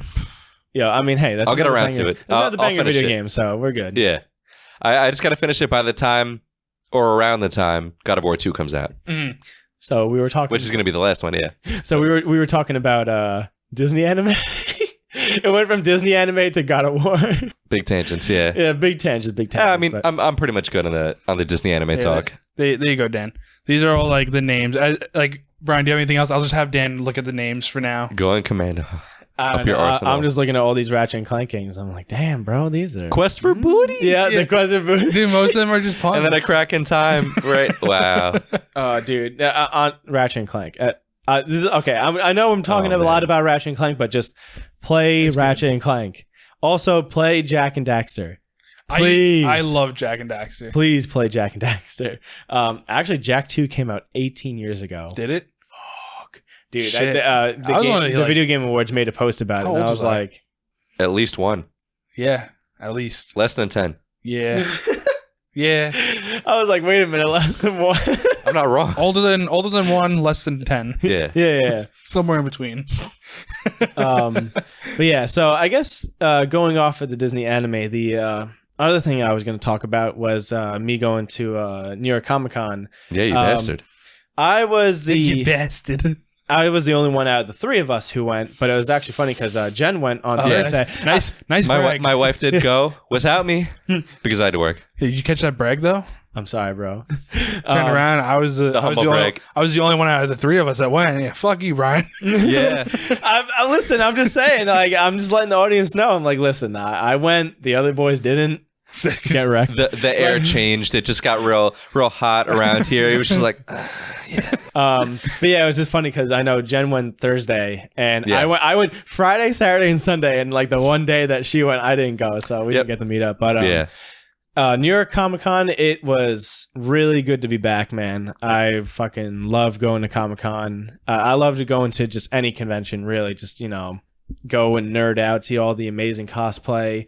Yeah, I mean, hey, I'll get around to it. That's another banger video game, so we're good. Yeah, I just got to finish it by the time, or around the time, God of War 2 comes out. Mm. So we were talking, which is going to be the last one. Yeah. So we were talking about Disney anime. It went from Disney anime to God of War. Big tangents, yeah. Yeah, big tangents. Yeah, I mean, I'm pretty much good on the Disney anime talk. There you go, Dan. These are all like the names. Like Brian, do you have anything else? I'll just have Dan look at the names for now. Going Commando. Up Your Arsenal. I'm just looking at all these Ratchet and Clank games. I'm like, damn, bro, these are Quest for Booty. Yeah, the Quest for Booty. Dude, most of them are just puns. And then A Crack in Time. Right? Wow. Oh, dude, on Ratchet and Clank. This is okay. I know I'm talking a lot about Ratchet and Clank, but just play Ratchet and Clank. Also, play Jack and Daxter. Please. I love Jack and Daxter. Please play Jack and Daxter. Actually, Jak 2 came out 18 years ago. Did it? Fuck. Dude, Shit. the Video Game Awards made a post about it, and I was like... At least 1. Yeah, at least. Less than 10. Yeah. Yeah. I was like, wait a minute, less than 1. I'm not wrong. Older than 1, less than 10. Yeah. Yeah. Somewhere in between. But yeah, so I guess going off of the Disney anime, the other thing I was going to talk about was me going to New York Comic Con. Yeah, you bastard. You bastard. I was the only one out of the 3 of us who went, but it was actually funny because Jen went on Thursday. Nice brag. My wife did go without me because I had to work. Did you catch that brag though? I'm sorry, bro. Turn around. I was the only one out of the 3 of us that went. Yeah, fuck you, Brian. Yeah. Listen, I'm just saying. Like, I'm just letting the audience know. I'm like, listen, I went. The other boys didn't. Get wrecked. The air changed. It just got real hot around here. It was just like, yeah. But yeah, it was just funny because I know Jen went Thursday, and I went Friday, Saturday, and Sunday, and like the one day that she went, I didn't go, so we didn't get to meet up. But New York Comic Con, it was really good to be back, man. I fucking love going to Comic Con. I love to go into just any convention, really. Just go and nerd out, see all the amazing cosplay.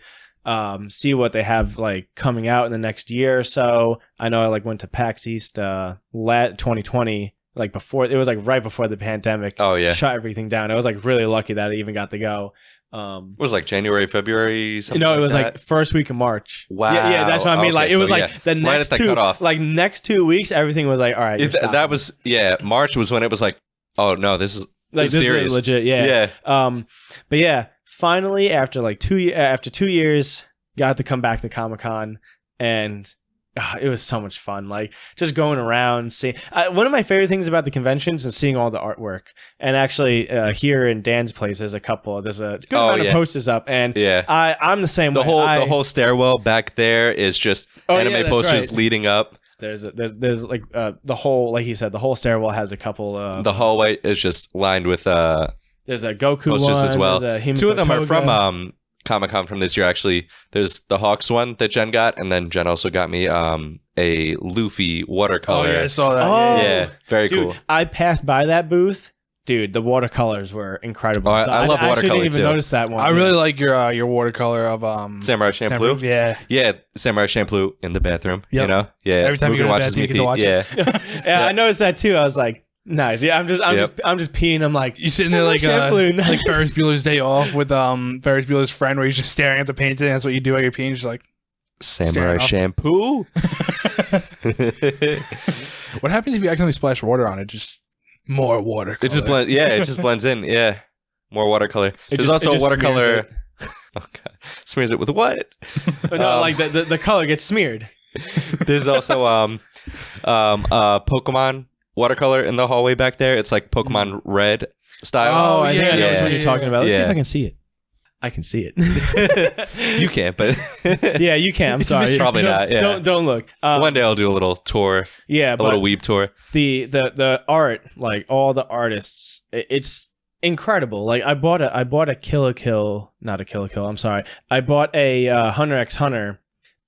See what they have like coming out in the next year or so. I know I like went to PAX East 2020, like before it was like right before the pandemic. Oh yeah, shut everything down. I was like really lucky that I even got to go. It was like January, February. Something it was like first week of March. Wow. Yeah, that's what I mean. Like it was like the next next 2 weeks, everything was like all right. That was March was when it was like, oh no, this is like serious. Is legit. Yeah. But yeah. Finally, after 2 years, got to come back to Comic-Con, and it was so much fun. Like just going around, seeing. One of my favorite things about the conventions is seeing all the artwork. And actually, here in Dan's place, there's a good amount of posters up, and I'm the same way. The whole stairwell back there is just anime posters leading up. There's like the whole, like he said, the whole stairwell has a couple. The hallway is just lined with there's a Goku posters one, as well. Two of them are Toga. from Comic-Con from this year, actually. There's the Hawks one that Jen got, and then Jen also got me a Luffy watercolor. Oh, yeah, I saw that. Oh, yeah, very dude, cool. I passed by that booth. Dude, the watercolors were incredible. Oh, I love watercolor, I actually didn't even too. notice that one. I really like your watercolor of Samurai Champloo. Yeah. Samurai Champloo in the bathroom. Yep. You know, Every time you go to the bathroom, you get to watch it. Yeah, I noticed that too. I was like, nice. Yeah, I'm just peeing. I'm like, you sitting there like like Ferris Bueller's Day Off with Ferris Bueller's Friend, where he's just staring at the painting. That's what you do while you're peeing. Just like Samurai Shampoo. What happens if you accidentally splash water on it? Just more water. It just blends. Yeah, it just blends in. Yeah, more watercolor. There's also a watercolor. Oh god, smears it with what? No, like the color gets smeared. There's also Pokemon watercolor in the hallway back there. It's like Pokemon Red style. Oh, I think I know what you're talking about. Let's see if I can see it. I can see it. You can't, but yeah, you can. I'm sorry. Probably not. Yeah. Don't look. One day I'll do a little tour. Yeah, a little weeb tour. The art, like all the artists, it's incredible. Like I bought a Kill la Kill, not a Kill la Kill. I'm sorry. I bought a Hunter x Hunter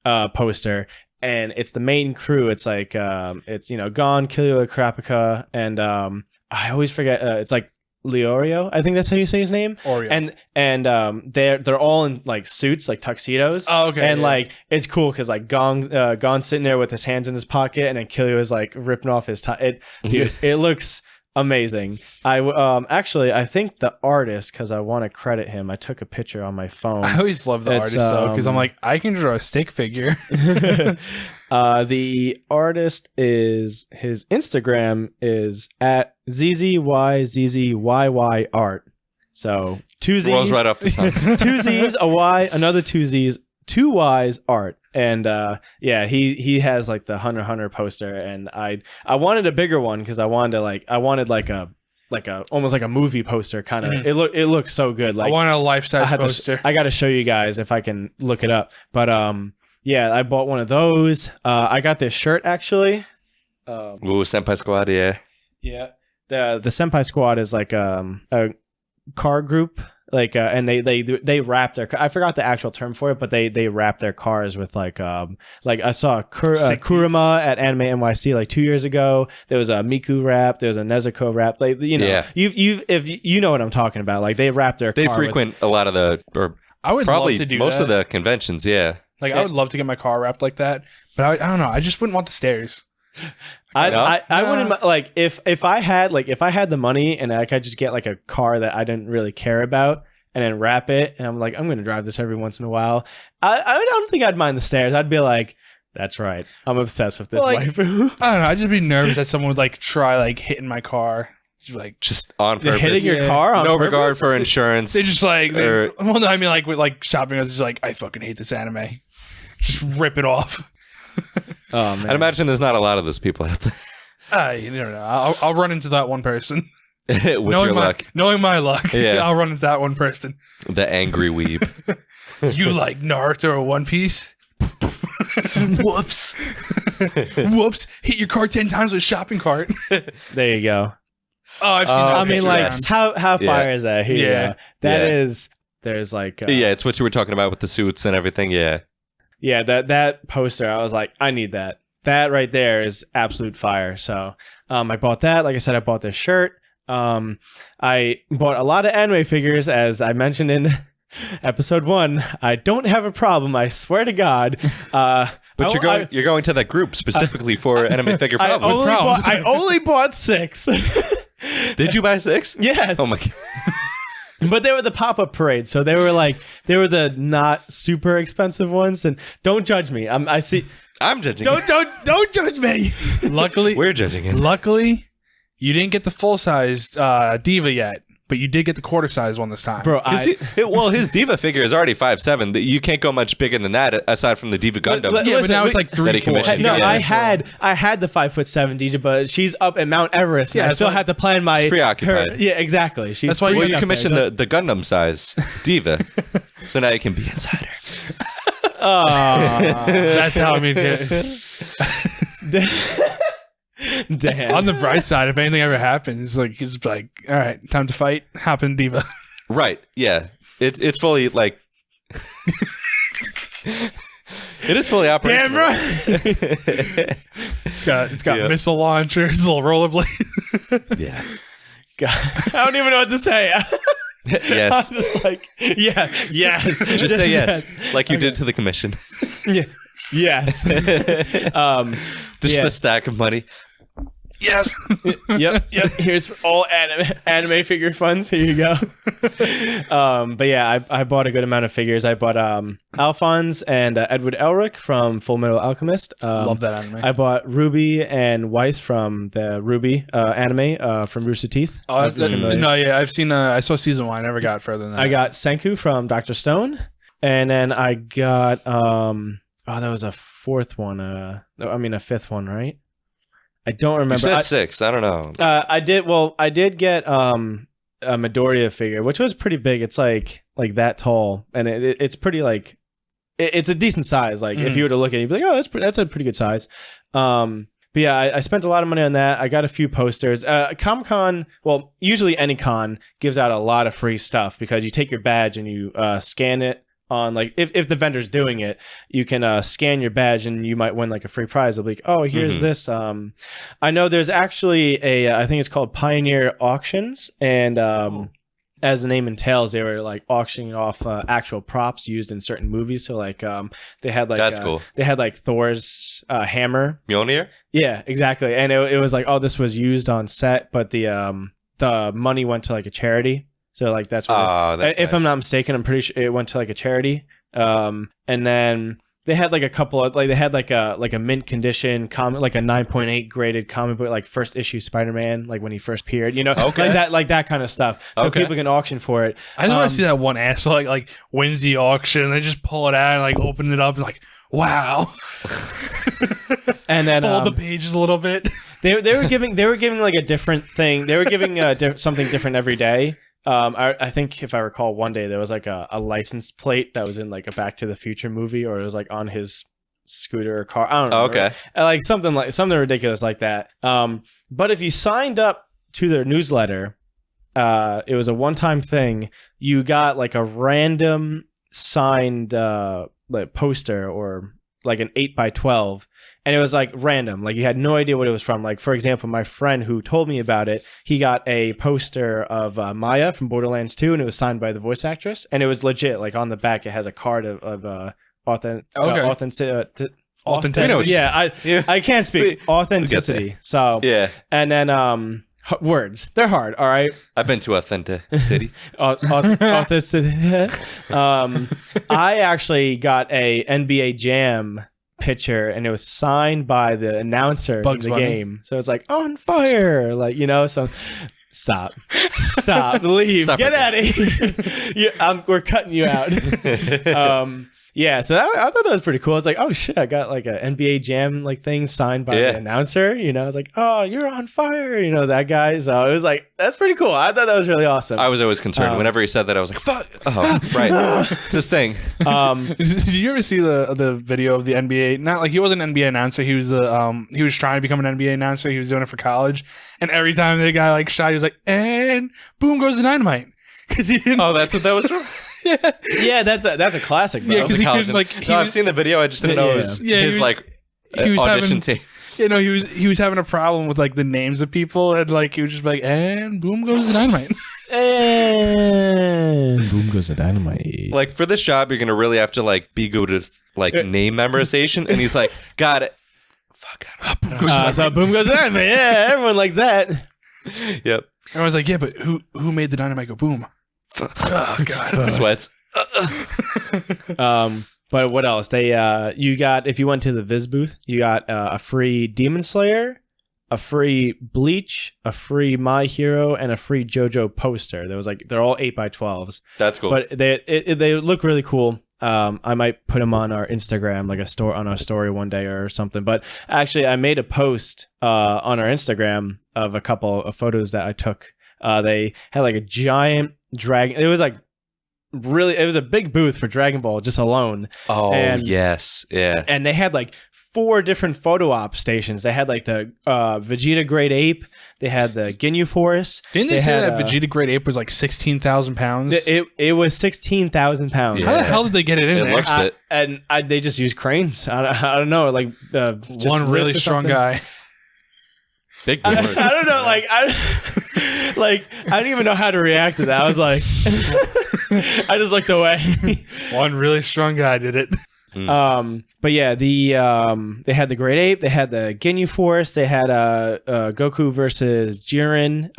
poster, and it's the main crew. It's like it's Gon, Killua, Kurapika, and I always forget. It's like Leorio, I think that's how you say his name. Oreo. And they're all in like suits, like tuxedos. Oh, okay. And like it's cool because like Gon's sitting there with his hands in his pocket, and then Killua is like ripping off his tie. It looks amazing. I think the artist, because I want to credit him, I took a picture on my phone. I always love the artist though, because I'm like, I can draw a stick figure. The artist his Instagram is at ZZYZZYY art. So 2 Z's. Rolls right off the tongue. 2 Z's, a Y, another 2 Z's, 2 Y's art. And he has like the Hunter x Hunter poster, and I wanted a bigger one because I wanted like a almost like a movie poster kind of. Mm-hmm. It looks so good. Like I want a life-size poster. I got to show you guys if I can look it up. But yeah, I bought one of those. I got this shirt actually. Ooh, Senpai Squad, yeah. Yeah. The Senpai Squad is like a car group, like and they wrap their. I forgot the actual term for it, but they wrap their cars with like I saw Kurama at Anime NYC like 2 years ago. There was a Miku wrap. There was a Nezuko wrap. Like you know what I'm talking about. Like they wrap their. They car frequent a lot of I would probably love to do most that. of the conventions. Yeah. Like I would love to get my car wrapped like that, but I don't know. I just wouldn't want the stairs. I wouldn't like if I had the money and I could just get like a car that I didn't really care about and then wrap it, and I'm like, I'm gonna drive this every once in a while. I don't think I'd mind the stairs. I'd be like, that's right, I'm obsessed with this waifu. I don't know. I'd just be nervous that someone would like try like hitting my car. Just on purpose. Hitting your car on no purpose? regard for insurance. They just like well, no, I mean like with like shopping. I was just like, I fucking hate this anime. Just rip it off. Oh man! I'd imagine there's not a lot of those people out there. You don't know. I'll run into that one person. With your luck. Knowing my luck, yeah. I'll run into that one person. The angry weeb. You like Naruto or One Piece? Whoops. Whoops. Hit your car 10 times with a shopping cart. There you go. Oh, I've seen that. I mean, like, how fire is that? Here you go. That is. There's like. Yeah, it's what you were talking about with the suits and everything. Yeah. Yeah, that poster, I was like, I need that. That right there is absolute fire. So I bought that. Like I said, I bought this shirt. I bought a lot of anime figures, as I mentioned in episode 1. I don't have a problem, I swear to God. But you're going to that group specifically for anime figure problems. I only bought 6. Did you buy 6? Yes. Oh my God. But they were the pop-up parade, so they were the not super expensive ones. And don't judge me. I'm judging. Don't judge me. Luckily, we're judging it. Luckily, you didn't get the full-sized diva yet. but you did get the quarter size one this time. Bro, his Diva figure is already 5'7". You can't go much bigger than that aside from the Diva Gundam. But now it's like 3-4. No, I had the 5'7" Diva, but she's up at Mount Everest. Yeah, I still had to plan my. She's preoccupied. Yeah, exactly. That's why you commissioned the Gundam size Diva, so now you can be inside her. That's how I mean. Damn. On the bright side, if anything ever happens, like it's like, all right, time to fight. Hop in Diva. Right. Yeah. It's fully like. It is fully operational. Damn right. It's got missile launchers, little rollerblades. Yeah. God, I don't even know what to say. Yes. I'm just like, yes. Just say yes, like you did to the commission. Yeah. Yes. Just the stack of money. Yes. Yep. Here's all anime figure funds. Here you go. But yeah, I bought a good amount of figures. I bought Alphonse and Edward Elric from Full Metal Alchemist. Love that anime. I bought Ruby and Weiss from the Ruby anime from Rooster Teeth. Oh, no, yeah, I've seen. I saw season 1. I never got further than that. I got Senku from Dr. Stone, and then I got that was a fourth one. A fifth one, right? I don't remember. You said 6. I don't know. I did get a Midoriya figure, which was pretty big. It's like that tall, and it's pretty like it's a decent size. Like if you were to look at it, you'd be like, oh, that's a pretty good size. But yeah, I spent a lot of money on that. I got a few posters. Comic-Con, well, usually any con gives out a lot of free stuff because you take your badge and you scan it. On like if the vendor's doing it, you can scan your badge and you might win like a free prize. They'll be like, oh, here's this. I know there's actually I think it's called Pioneer Auctions, and as the name entails, they were like auctioning off actual props used in certain movies. So like they had like that's cool. They had like Thor's hammer. Mjolnir? Yeah, exactly. And it was like, oh, this was used on set, but the money went to like a charity. So like that's what that's if nice. I'm not mistaken, I'm pretty sure it went to like a charity. And then they had like a couple of they had like a mint condition comic, like a 9.8 graded comic book, like first issue Spider-Man, like when he first appeared, okay. like that kind of stuff. So people can auction for it. I just want to see that one asshole like wins the auction. They just pull it out and like open it up and like, wow. And then fold the pages a little bit. They were giving like a different thing. They were giving something different every day. I think if I recall, one day there was like a license plate that was in like a Back to the Future movie, or it was like on his scooter or car. I don't know. Okay. Like something ridiculous like that. But if you signed up to their newsletter, it was a one-time thing. You got like a random signed like poster or like an 8x12. And it was like random, like you had no idea what it was from. Like, for example, my friend who told me about it, he got a poster of Maya from Borderlands 2, and it was signed by the voice actress. And it was legit. Like on the back, it has a card of authenticity. Yeah, I can't speak. Authenticity. So yeah. And then words, they're hard. All right. I've been to Authenticity. Authenticity. I actually got a NBA Jam picture, and it was signed by the announcer Bugs in the Bunny. game. So it's like on fire, like so. Stop, leave, Stop get out of here. We're cutting you out. Yeah, so I thought that was pretty cool. I was like, oh shit, I got like an NBA Jam like thing signed by the announcer. I was like, oh, you're on fire, that guy. So it was like, that's pretty cool. I thought that was really awesome. I was always concerned. Whenever he said that, I was like, fuck. Oh, right. It's his thing. Did you ever see the video of the NBA? Not like he wasn't an NBA announcer. He was he was trying to become an NBA announcer. He was doing it for college. And every time the guy like shot, he was like, and boom goes the dynamite. Oh, that's what that was from? Yeah, that's a classic. Bro. Yeah, because he could I've seen the video. I just didn't know it was his audition tape. He was having a problem with like the names of people, and like he was just like, and boom goes the dynamite. And boom goes the dynamite. Like for this job, you're gonna really have to like be good at like name memorization. And he's like, got it. Fuck. So boom goes the dynamite. Yeah, everyone likes that. Yep. Everyone's like, yeah, but who made the dynamite go boom? Oh god, sweats. But what else? You got, if you went to the Viz booth, you got a free Demon Slayer a free Bleach, a free My Hero, and a free JoJo poster. There was like they're all 8x12s. That's cool. But they look really cool. I might put them on our Instagram, like on our story one day or something. But actually, I made a post on our Instagram of a couple of photos that I took. They had like a giant dragon. It was like it was a big booth for Dragon Ball just alone. Oh, yes. Yeah. And they had like 4 different photo op stations. They had like the Vegeta Great Ape. They had the Ginyu Force. Didn't they say that Vegeta Great Ape was like 16,000 pounds? It was 16,000 pounds. Yeah. How the hell did they get it in there? They just used cranes. I don't know. Like just one really strong guy. Big dude. I don't know. Like I didn't even know how to react to that. I was like, I just looked away. One really strong guy did it. But yeah, they had the Great Ape, they had the Ginyu Force, they had Goku versus Jiren,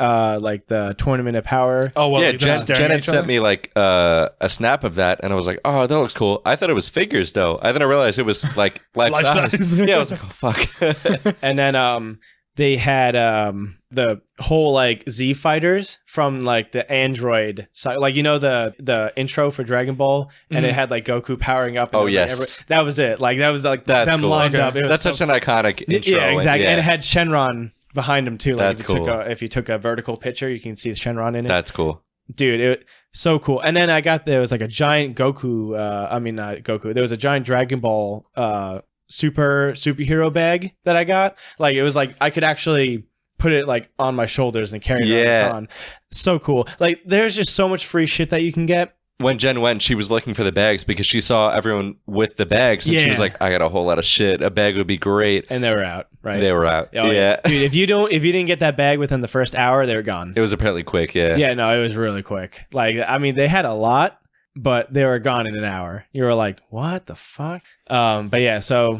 like the Tournament of Power. Oh well, yeah. like Jen had sent me like a snap of that, and I was like, oh, that looks cool. I thought it was figures though. I didn't realize it was like life size. Yeah, I was like, oh fuck. And then they had the whole like Z fighters from like the Android side, like the intro for Dragon Ball, and it had like Goku powering up. And yes, that was it. Like that was like them cool. Lined up. That's such an iconic intro. Yeah, exactly. And it had Shenron behind him too. Like that's cool. If you took a vertical picture, you can see Shenron in it. That's cool, dude. It so cool. And then there was like a giant Goku. I mean not Goku. There was a giant Dragon Ball superhero bag that I got. Like it was like I could actually put it like on my shoulders and carry it around. So cool. Like there's just so much free shit that you can get. When Jen went, she was looking for the bags because she saw everyone with the bags, and she was like, I got a whole lot of shit. A bag would be great. And they were out, right? They were out. Oh, yeah. Dude, if you didn't get that bag within the first hour, they were gone. It was apparently quick, yeah. Yeah, no, it was really quick. Like I mean, they had a lot, but they were gone in an hour. You were like, what the fuck? But yeah, so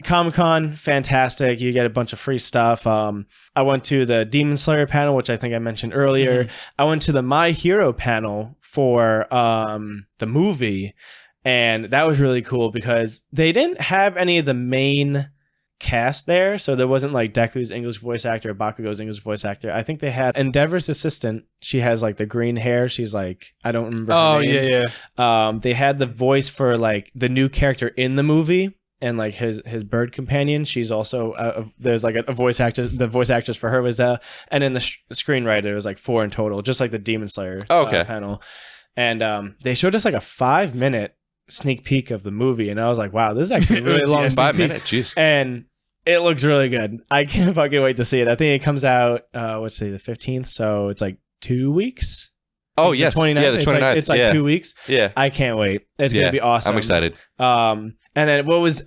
Comic-Con, fantastic. You get a bunch of free stuff. I went to the Demon Slayer panel, which I think I mentioned earlier. I went to the My Hero panel for the movie, and that was really cool because they didn't have any of the main cast there, so there wasn't like Deku's English voice actor or Bakugo's English voice actor. I think they had Endeavor's assistant. She has like the green hair. She's like, I don't remember her name. Yeah. They had the voice for like the new character in the movie, and like his bird companion. She's also there's like a voice actress. The voice actress for her was and then the screenwriter was like 4 in total, just like the Demon Slayer panel. And they showed us like a 5-minute sneak peek of the movie, and I was like, wow, this is actually really long. 5 minutes, jeez. And it looks really good. I can't fucking wait to see it. I think it comes out let's see, the 15th, so it's like 2 weeks. Oh it's yes, the 29th. yeah, the 29th. It's like 2 weeks. Yeah, I can't wait. It's gonna be awesome. I'm excited. And then what was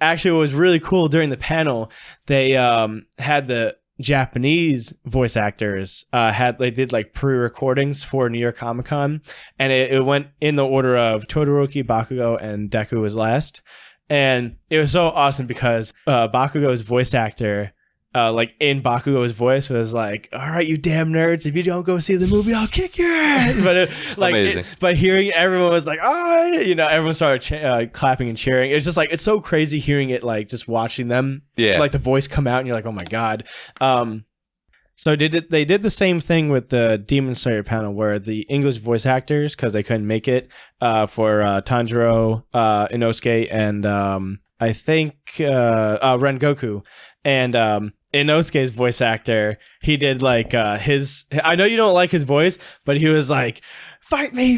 really cool during the panel, they had the Japanese voice actors they did like pre-recordings for New York Comic Con, and it went in the order of Todoroki, Bakugo, and Deku was last. And it was so awesome because Bakugo's voice actor, like in Bakugo's voice, was like, "All right, you damn nerds! If you don't go see the movie, I'll kick your ass." But amazing. But hearing everyone was like, "Oh," everyone started clapping and cheering. It's just like it's so crazy hearing it, like just watching them, like the voice come out, and you're like, "Oh my god." So they did the same thing with the Demon Slayer panel where the English voice actors, because they couldn't make it for Tanjiro, Inosuke, and I think Rengoku, and Inosuke's voice actor, he did like I know you don't like his voice, but he was like, fight me,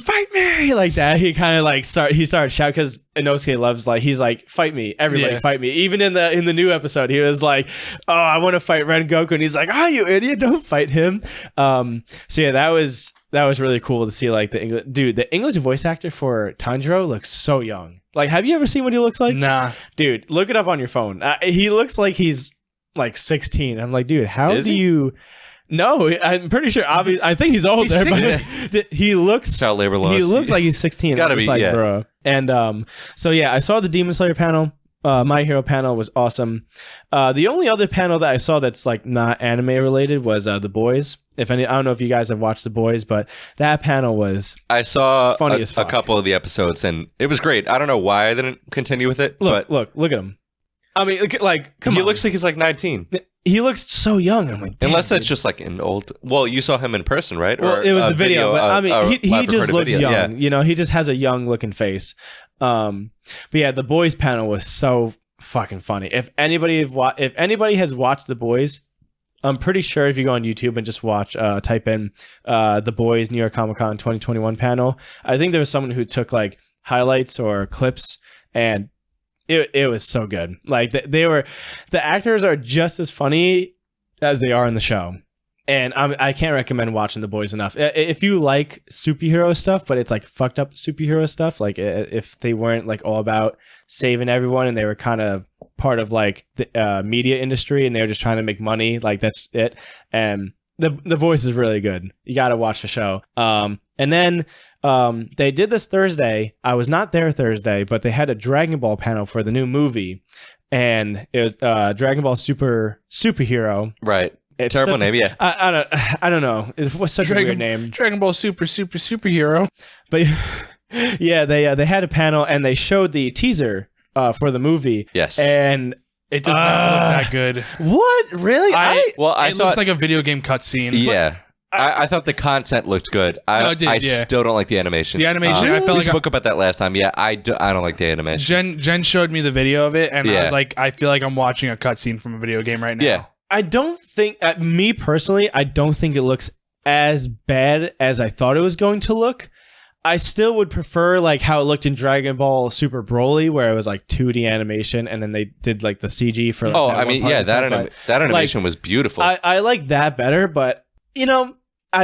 like that. He kind of like started shouting because Inosuke loves, like, he's like, fight me, everybody, fight me. Even in the new episode, he was like, oh, I want to fight Rengoku, and he's like, oh, you idiot, don't fight him. So yeah, that was really cool to see, like, the English voice actor for Tanjiro looks so young. Like, have you ever seen what he looks like? Nah, dude, look it up on your phone. He looks like he's like 16. I'm like, dude, how do you? No, I'm pretty sure. Obviously, I think he's older, but he looks. Child labor laws. He looks like he's 16. Gotta be, like, yeah. bro. And so yeah, I saw the Demon Slayer panel. My Hero panel was awesome. The only other panel that I saw that's like not anime related was The Boys. I don't know if you guys have watched The Boys, but that panel was. I saw funny as a fuck. couple of the episodes, and it was great. I don't know why I didn't continue with it. Look at him. I mean, like, come on. He looks like he's like 19. he looks so young. I'm like, unless that's just like an old. Well, you saw him in person, right? Well, it was the video, but I mean, he just looks young. Yeah. You know, he just has a young looking face. But yeah, the Boys panel was so fucking funny. If anybody has watched The Boys, I'm pretty sure if you go on YouTube and just watch, type in The Boys New York Comic Con 2021 panel, I think there was someone who took like highlights or clips, and it was so good. Like the actors are just as funny as they are in the show. And I can't recommend watching The Boys enough. If you like superhero stuff, but it's like fucked up superhero stuff, like if they weren't like all about saving everyone and they were kind of part of like the media industry and they were just trying to make money, like that's it. And the Boys is really good. You got to watch the show. And then they did this Thursday. I was not there Thursday, but they had a Dragon Ball panel for the new movie, and it was Dragon Ball Superhero. Right. It's terrible name, yeah. I don't know. It was such a weird name. Dragon Ball Superhero. But yeah, they had a panel and they showed the teaser for the movie. Yes. And it does not look that good. What? Really? It looks like a video game cutscene. Yeah. I thought the content looked good. I still don't like the animation. The animation, I felt we spoke about that last time. Yeah, I don't like the animation. Jen showed me the video of it, and I was like, I feel like I'm watching a cutscene from a video game right now. Yeah. I don't think, me personally, I don't think it looks as bad as I thought it was going to look. I still would prefer like how it looked in Dragon Ball Super Broly, where it was like 2D animation, and then they did like the CG for. Like, that animation was beautiful. I like that better, but you know,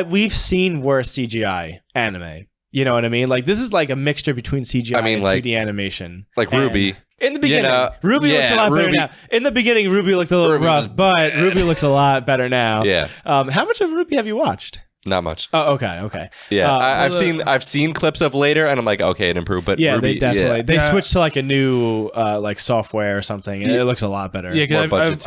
we've seen worse CGI anime. You know what I mean? Like this is like a mixture between CGI and 2D animation. Like Ruby. In the beginning, Ruby looks a lot better now. In the beginning, Ruby looked a little rough, but Ruby looks a lot better now. Yeah. How much of Ruby have you watched? Not much. Oh, okay. Yeah, I've seen clips of later, and I'm like, okay, it improved. But yeah, Ruby, they definitely they switched to like a new like software or something, and it looks a lot better. Yeah, because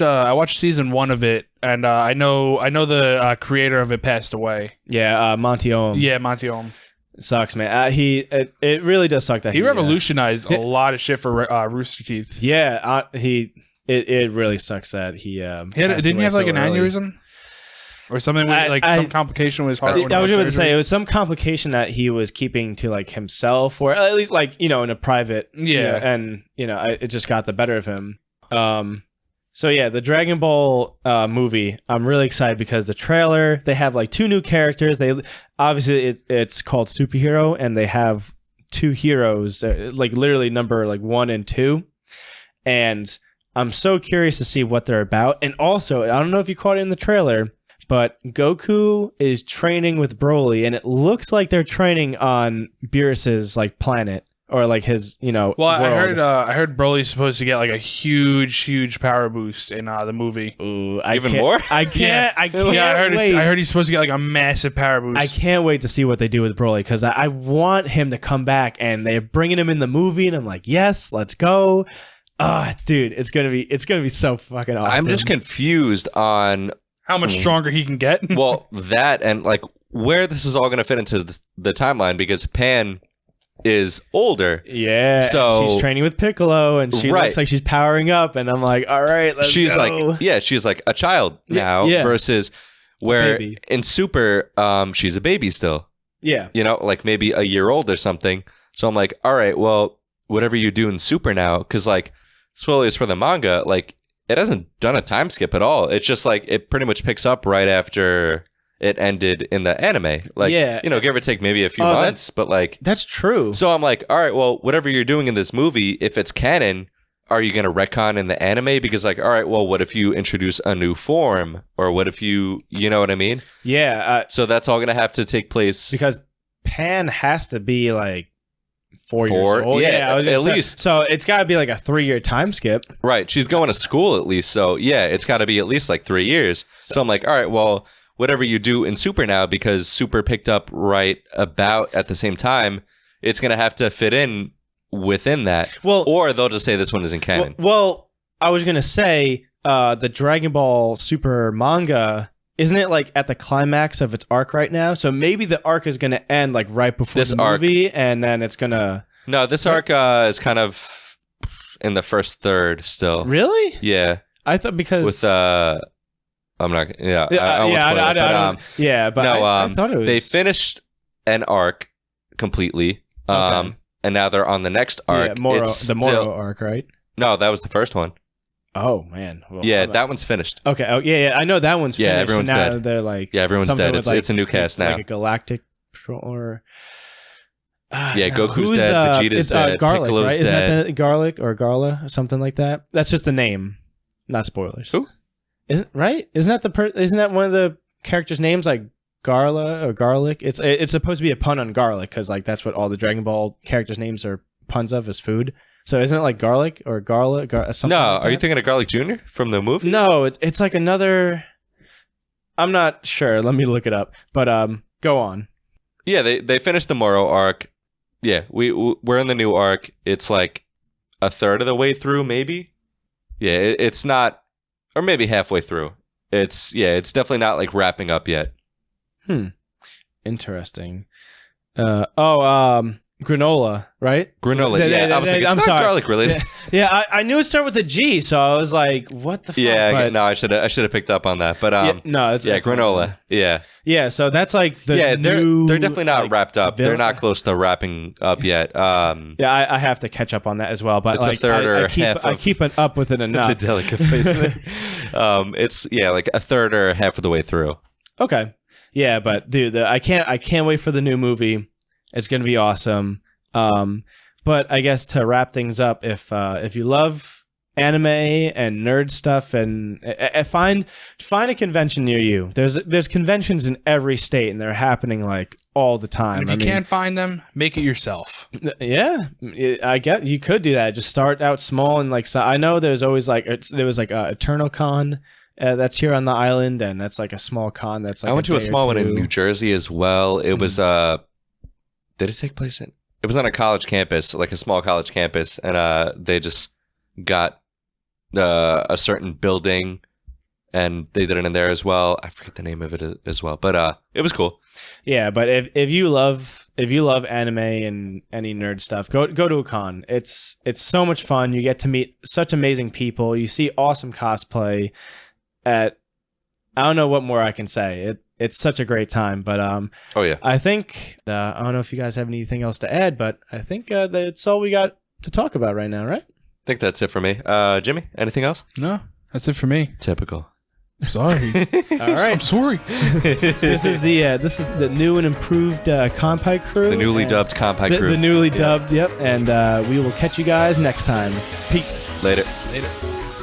I watched season 1 of it, and I know the creator of it passed away. Yeah, Monty Oum. Yeah, Monty Oum. Sucks, man. It really does suck that he revolutionized a lot of shit for Rooster Teeth. Yeah, it really sucks that he didn't he have like an aneurysm or something with, some complication with his heart. I was going to say it was some complication that he was keeping to like himself, or at least like in a private. Yeah, and it just got the better of him. So yeah, the Dragon Ball movie, I'm really excited because the trailer, they have like 2 new characters. They obviously it's called Superhero, and they have 2 heroes, like literally number like 1 and 2. And I'm so curious to see what they're about. And also, I don't know if you caught it in the trailer, but Goku is training with Broly, and it looks like they're training on Beerus's like planet. Or like his, Well, world. I heard Broly's supposed to get like a huge power boost in the movie. Ooh, even more? I can't. Yeah, I heard he's supposed to get like a massive power boost. I can't wait to see what they do with Broly, because I want him to come back, and they're bringing him in the movie, and I'm like, yes, let's go. Dude, it's gonna be so fucking awesome. I'm just confused on how much stronger he can get. Well, that and like where this is all gonna fit into the timeline, because Pan is older. Yeah. So she's training with Piccolo, and she looks like she's powering up, and I'm like, all right, let's go. She's like a child now versus where in Super, she's a baby still. Yeah. Like maybe a year old or something. So I'm like, all right, well, whatever you do in Super now, because like spoilers for the manga, like it hasn't done a time skip at all. It's just like it pretty much picks up right after it ended in the anime. Like, give or take maybe a few months, but like... That's true. So I'm like, all right, well, whatever you're doing in this movie, if it's canon, are you going to retcon in the anime? Because like, all right, well, what if you introduce a new form? Or what if you know what I mean? Yeah. So that's all going to have to take place... Because Pan has to be like 4 years old. Yeah, at least. So it's got to be like a 3-year time skip. Right. She's going to school at least. So yeah, it's got to be at least like 3 years. So I'm like, all right, well... whatever you do in Super now, because Super picked up right about at the same time, it's going to have to fit in within that. Well, or they'll just say this one isn't canon. Well, I was going to say the Dragon Ball Super manga, isn't it like at the climax of its arc right now? So maybe the arc is going to end like right before the movie, and then it's going to... No, this arc is kind of in the first third still. Really? Yeah. I thought because with I'm not. Yeah, I won't spoil it, but no, I thought it was. They finished an arc completely, and now they're on the next arc. The Moro arc, right? No, that was the first one. Oh man. Well, yeah, that one's finished. Okay. Oh yeah. I know that one's finished. Yeah, everyone's now dead. They're like everyone's dead. It's a new cast now. Like a galactic or. Goku's dead. Vegeta's dead. Garlic, Piccolo's right? dead. Isn't that Garlic or Garla or something like that? That's just the name, not spoilers. Who? Isn't right? Isn't that one of the characters' names, like Garla or Garlic? It's supposed to be a pun on garlic because like that's what all the Dragon Ball characters' names are puns of, is food. So isn't it like Garlic or Garla? Something no, like are you thinking of Garlic Jr. from the movie? No, it's like another. I'm not sure. Let me look it up. But go on. Yeah, they finished the Moro arc. Yeah, we're in the new arc. It's like a third of the way through, maybe. Yeah, it's not, or maybe halfway through. It's definitely not like wrapping up yet. Interesting. Granola, right? Granola. I was like, it's not garlic related. Yeah, I knew it started with a G, so I was like, what the fuck? Yeah, no, I should have picked up on that. But no, it's granola. Yeah, so that's like the they're definitely not wrapped up. They're not close to wrapping up yet. I have to catch up on that as well. But it's like, a third or half. I keep it up with it enough. The delicate face. It's like a third or half of the way through. Okay. Yeah, but dude, I can't wait for the new movie. It's gonna be awesome. But I guess to wrap things up, if you love anime and nerd stuff, and find a convention near you. There's conventions in every state, and they're happening like all the time. And if you can't find them, make it yourself. Yeah, I get you could do that. Just start out small and like. So I know there's always like there was like Eternal Con. That's here on the island, and that's like a small con. That's like I went to a small one in New Jersey as well. It was did it take place in? It was on a college campus, like a small college campus, and they just got a certain building, and they did it in there as well. I forget the name of it as well, but it was cool. Yeah, but if you love anime and any nerd stuff, go to a con. It's so much fun. You get to meet such amazing people. You see awesome cosplay. I don't know what more I can say. It's such a great time, but I think I don't know if you guys have anything else to add, but I think that's all we got to talk about right now, right? I think that's it for me. Jimmy, anything else? No, that's it for me. Typical. Sorry. All right. I'm sorry. This is the new and improved Kanpai crew. The newly dubbed Kanpai crew. The newly dubbed, yep. And we will catch you guys next time. Peace. Later. Later.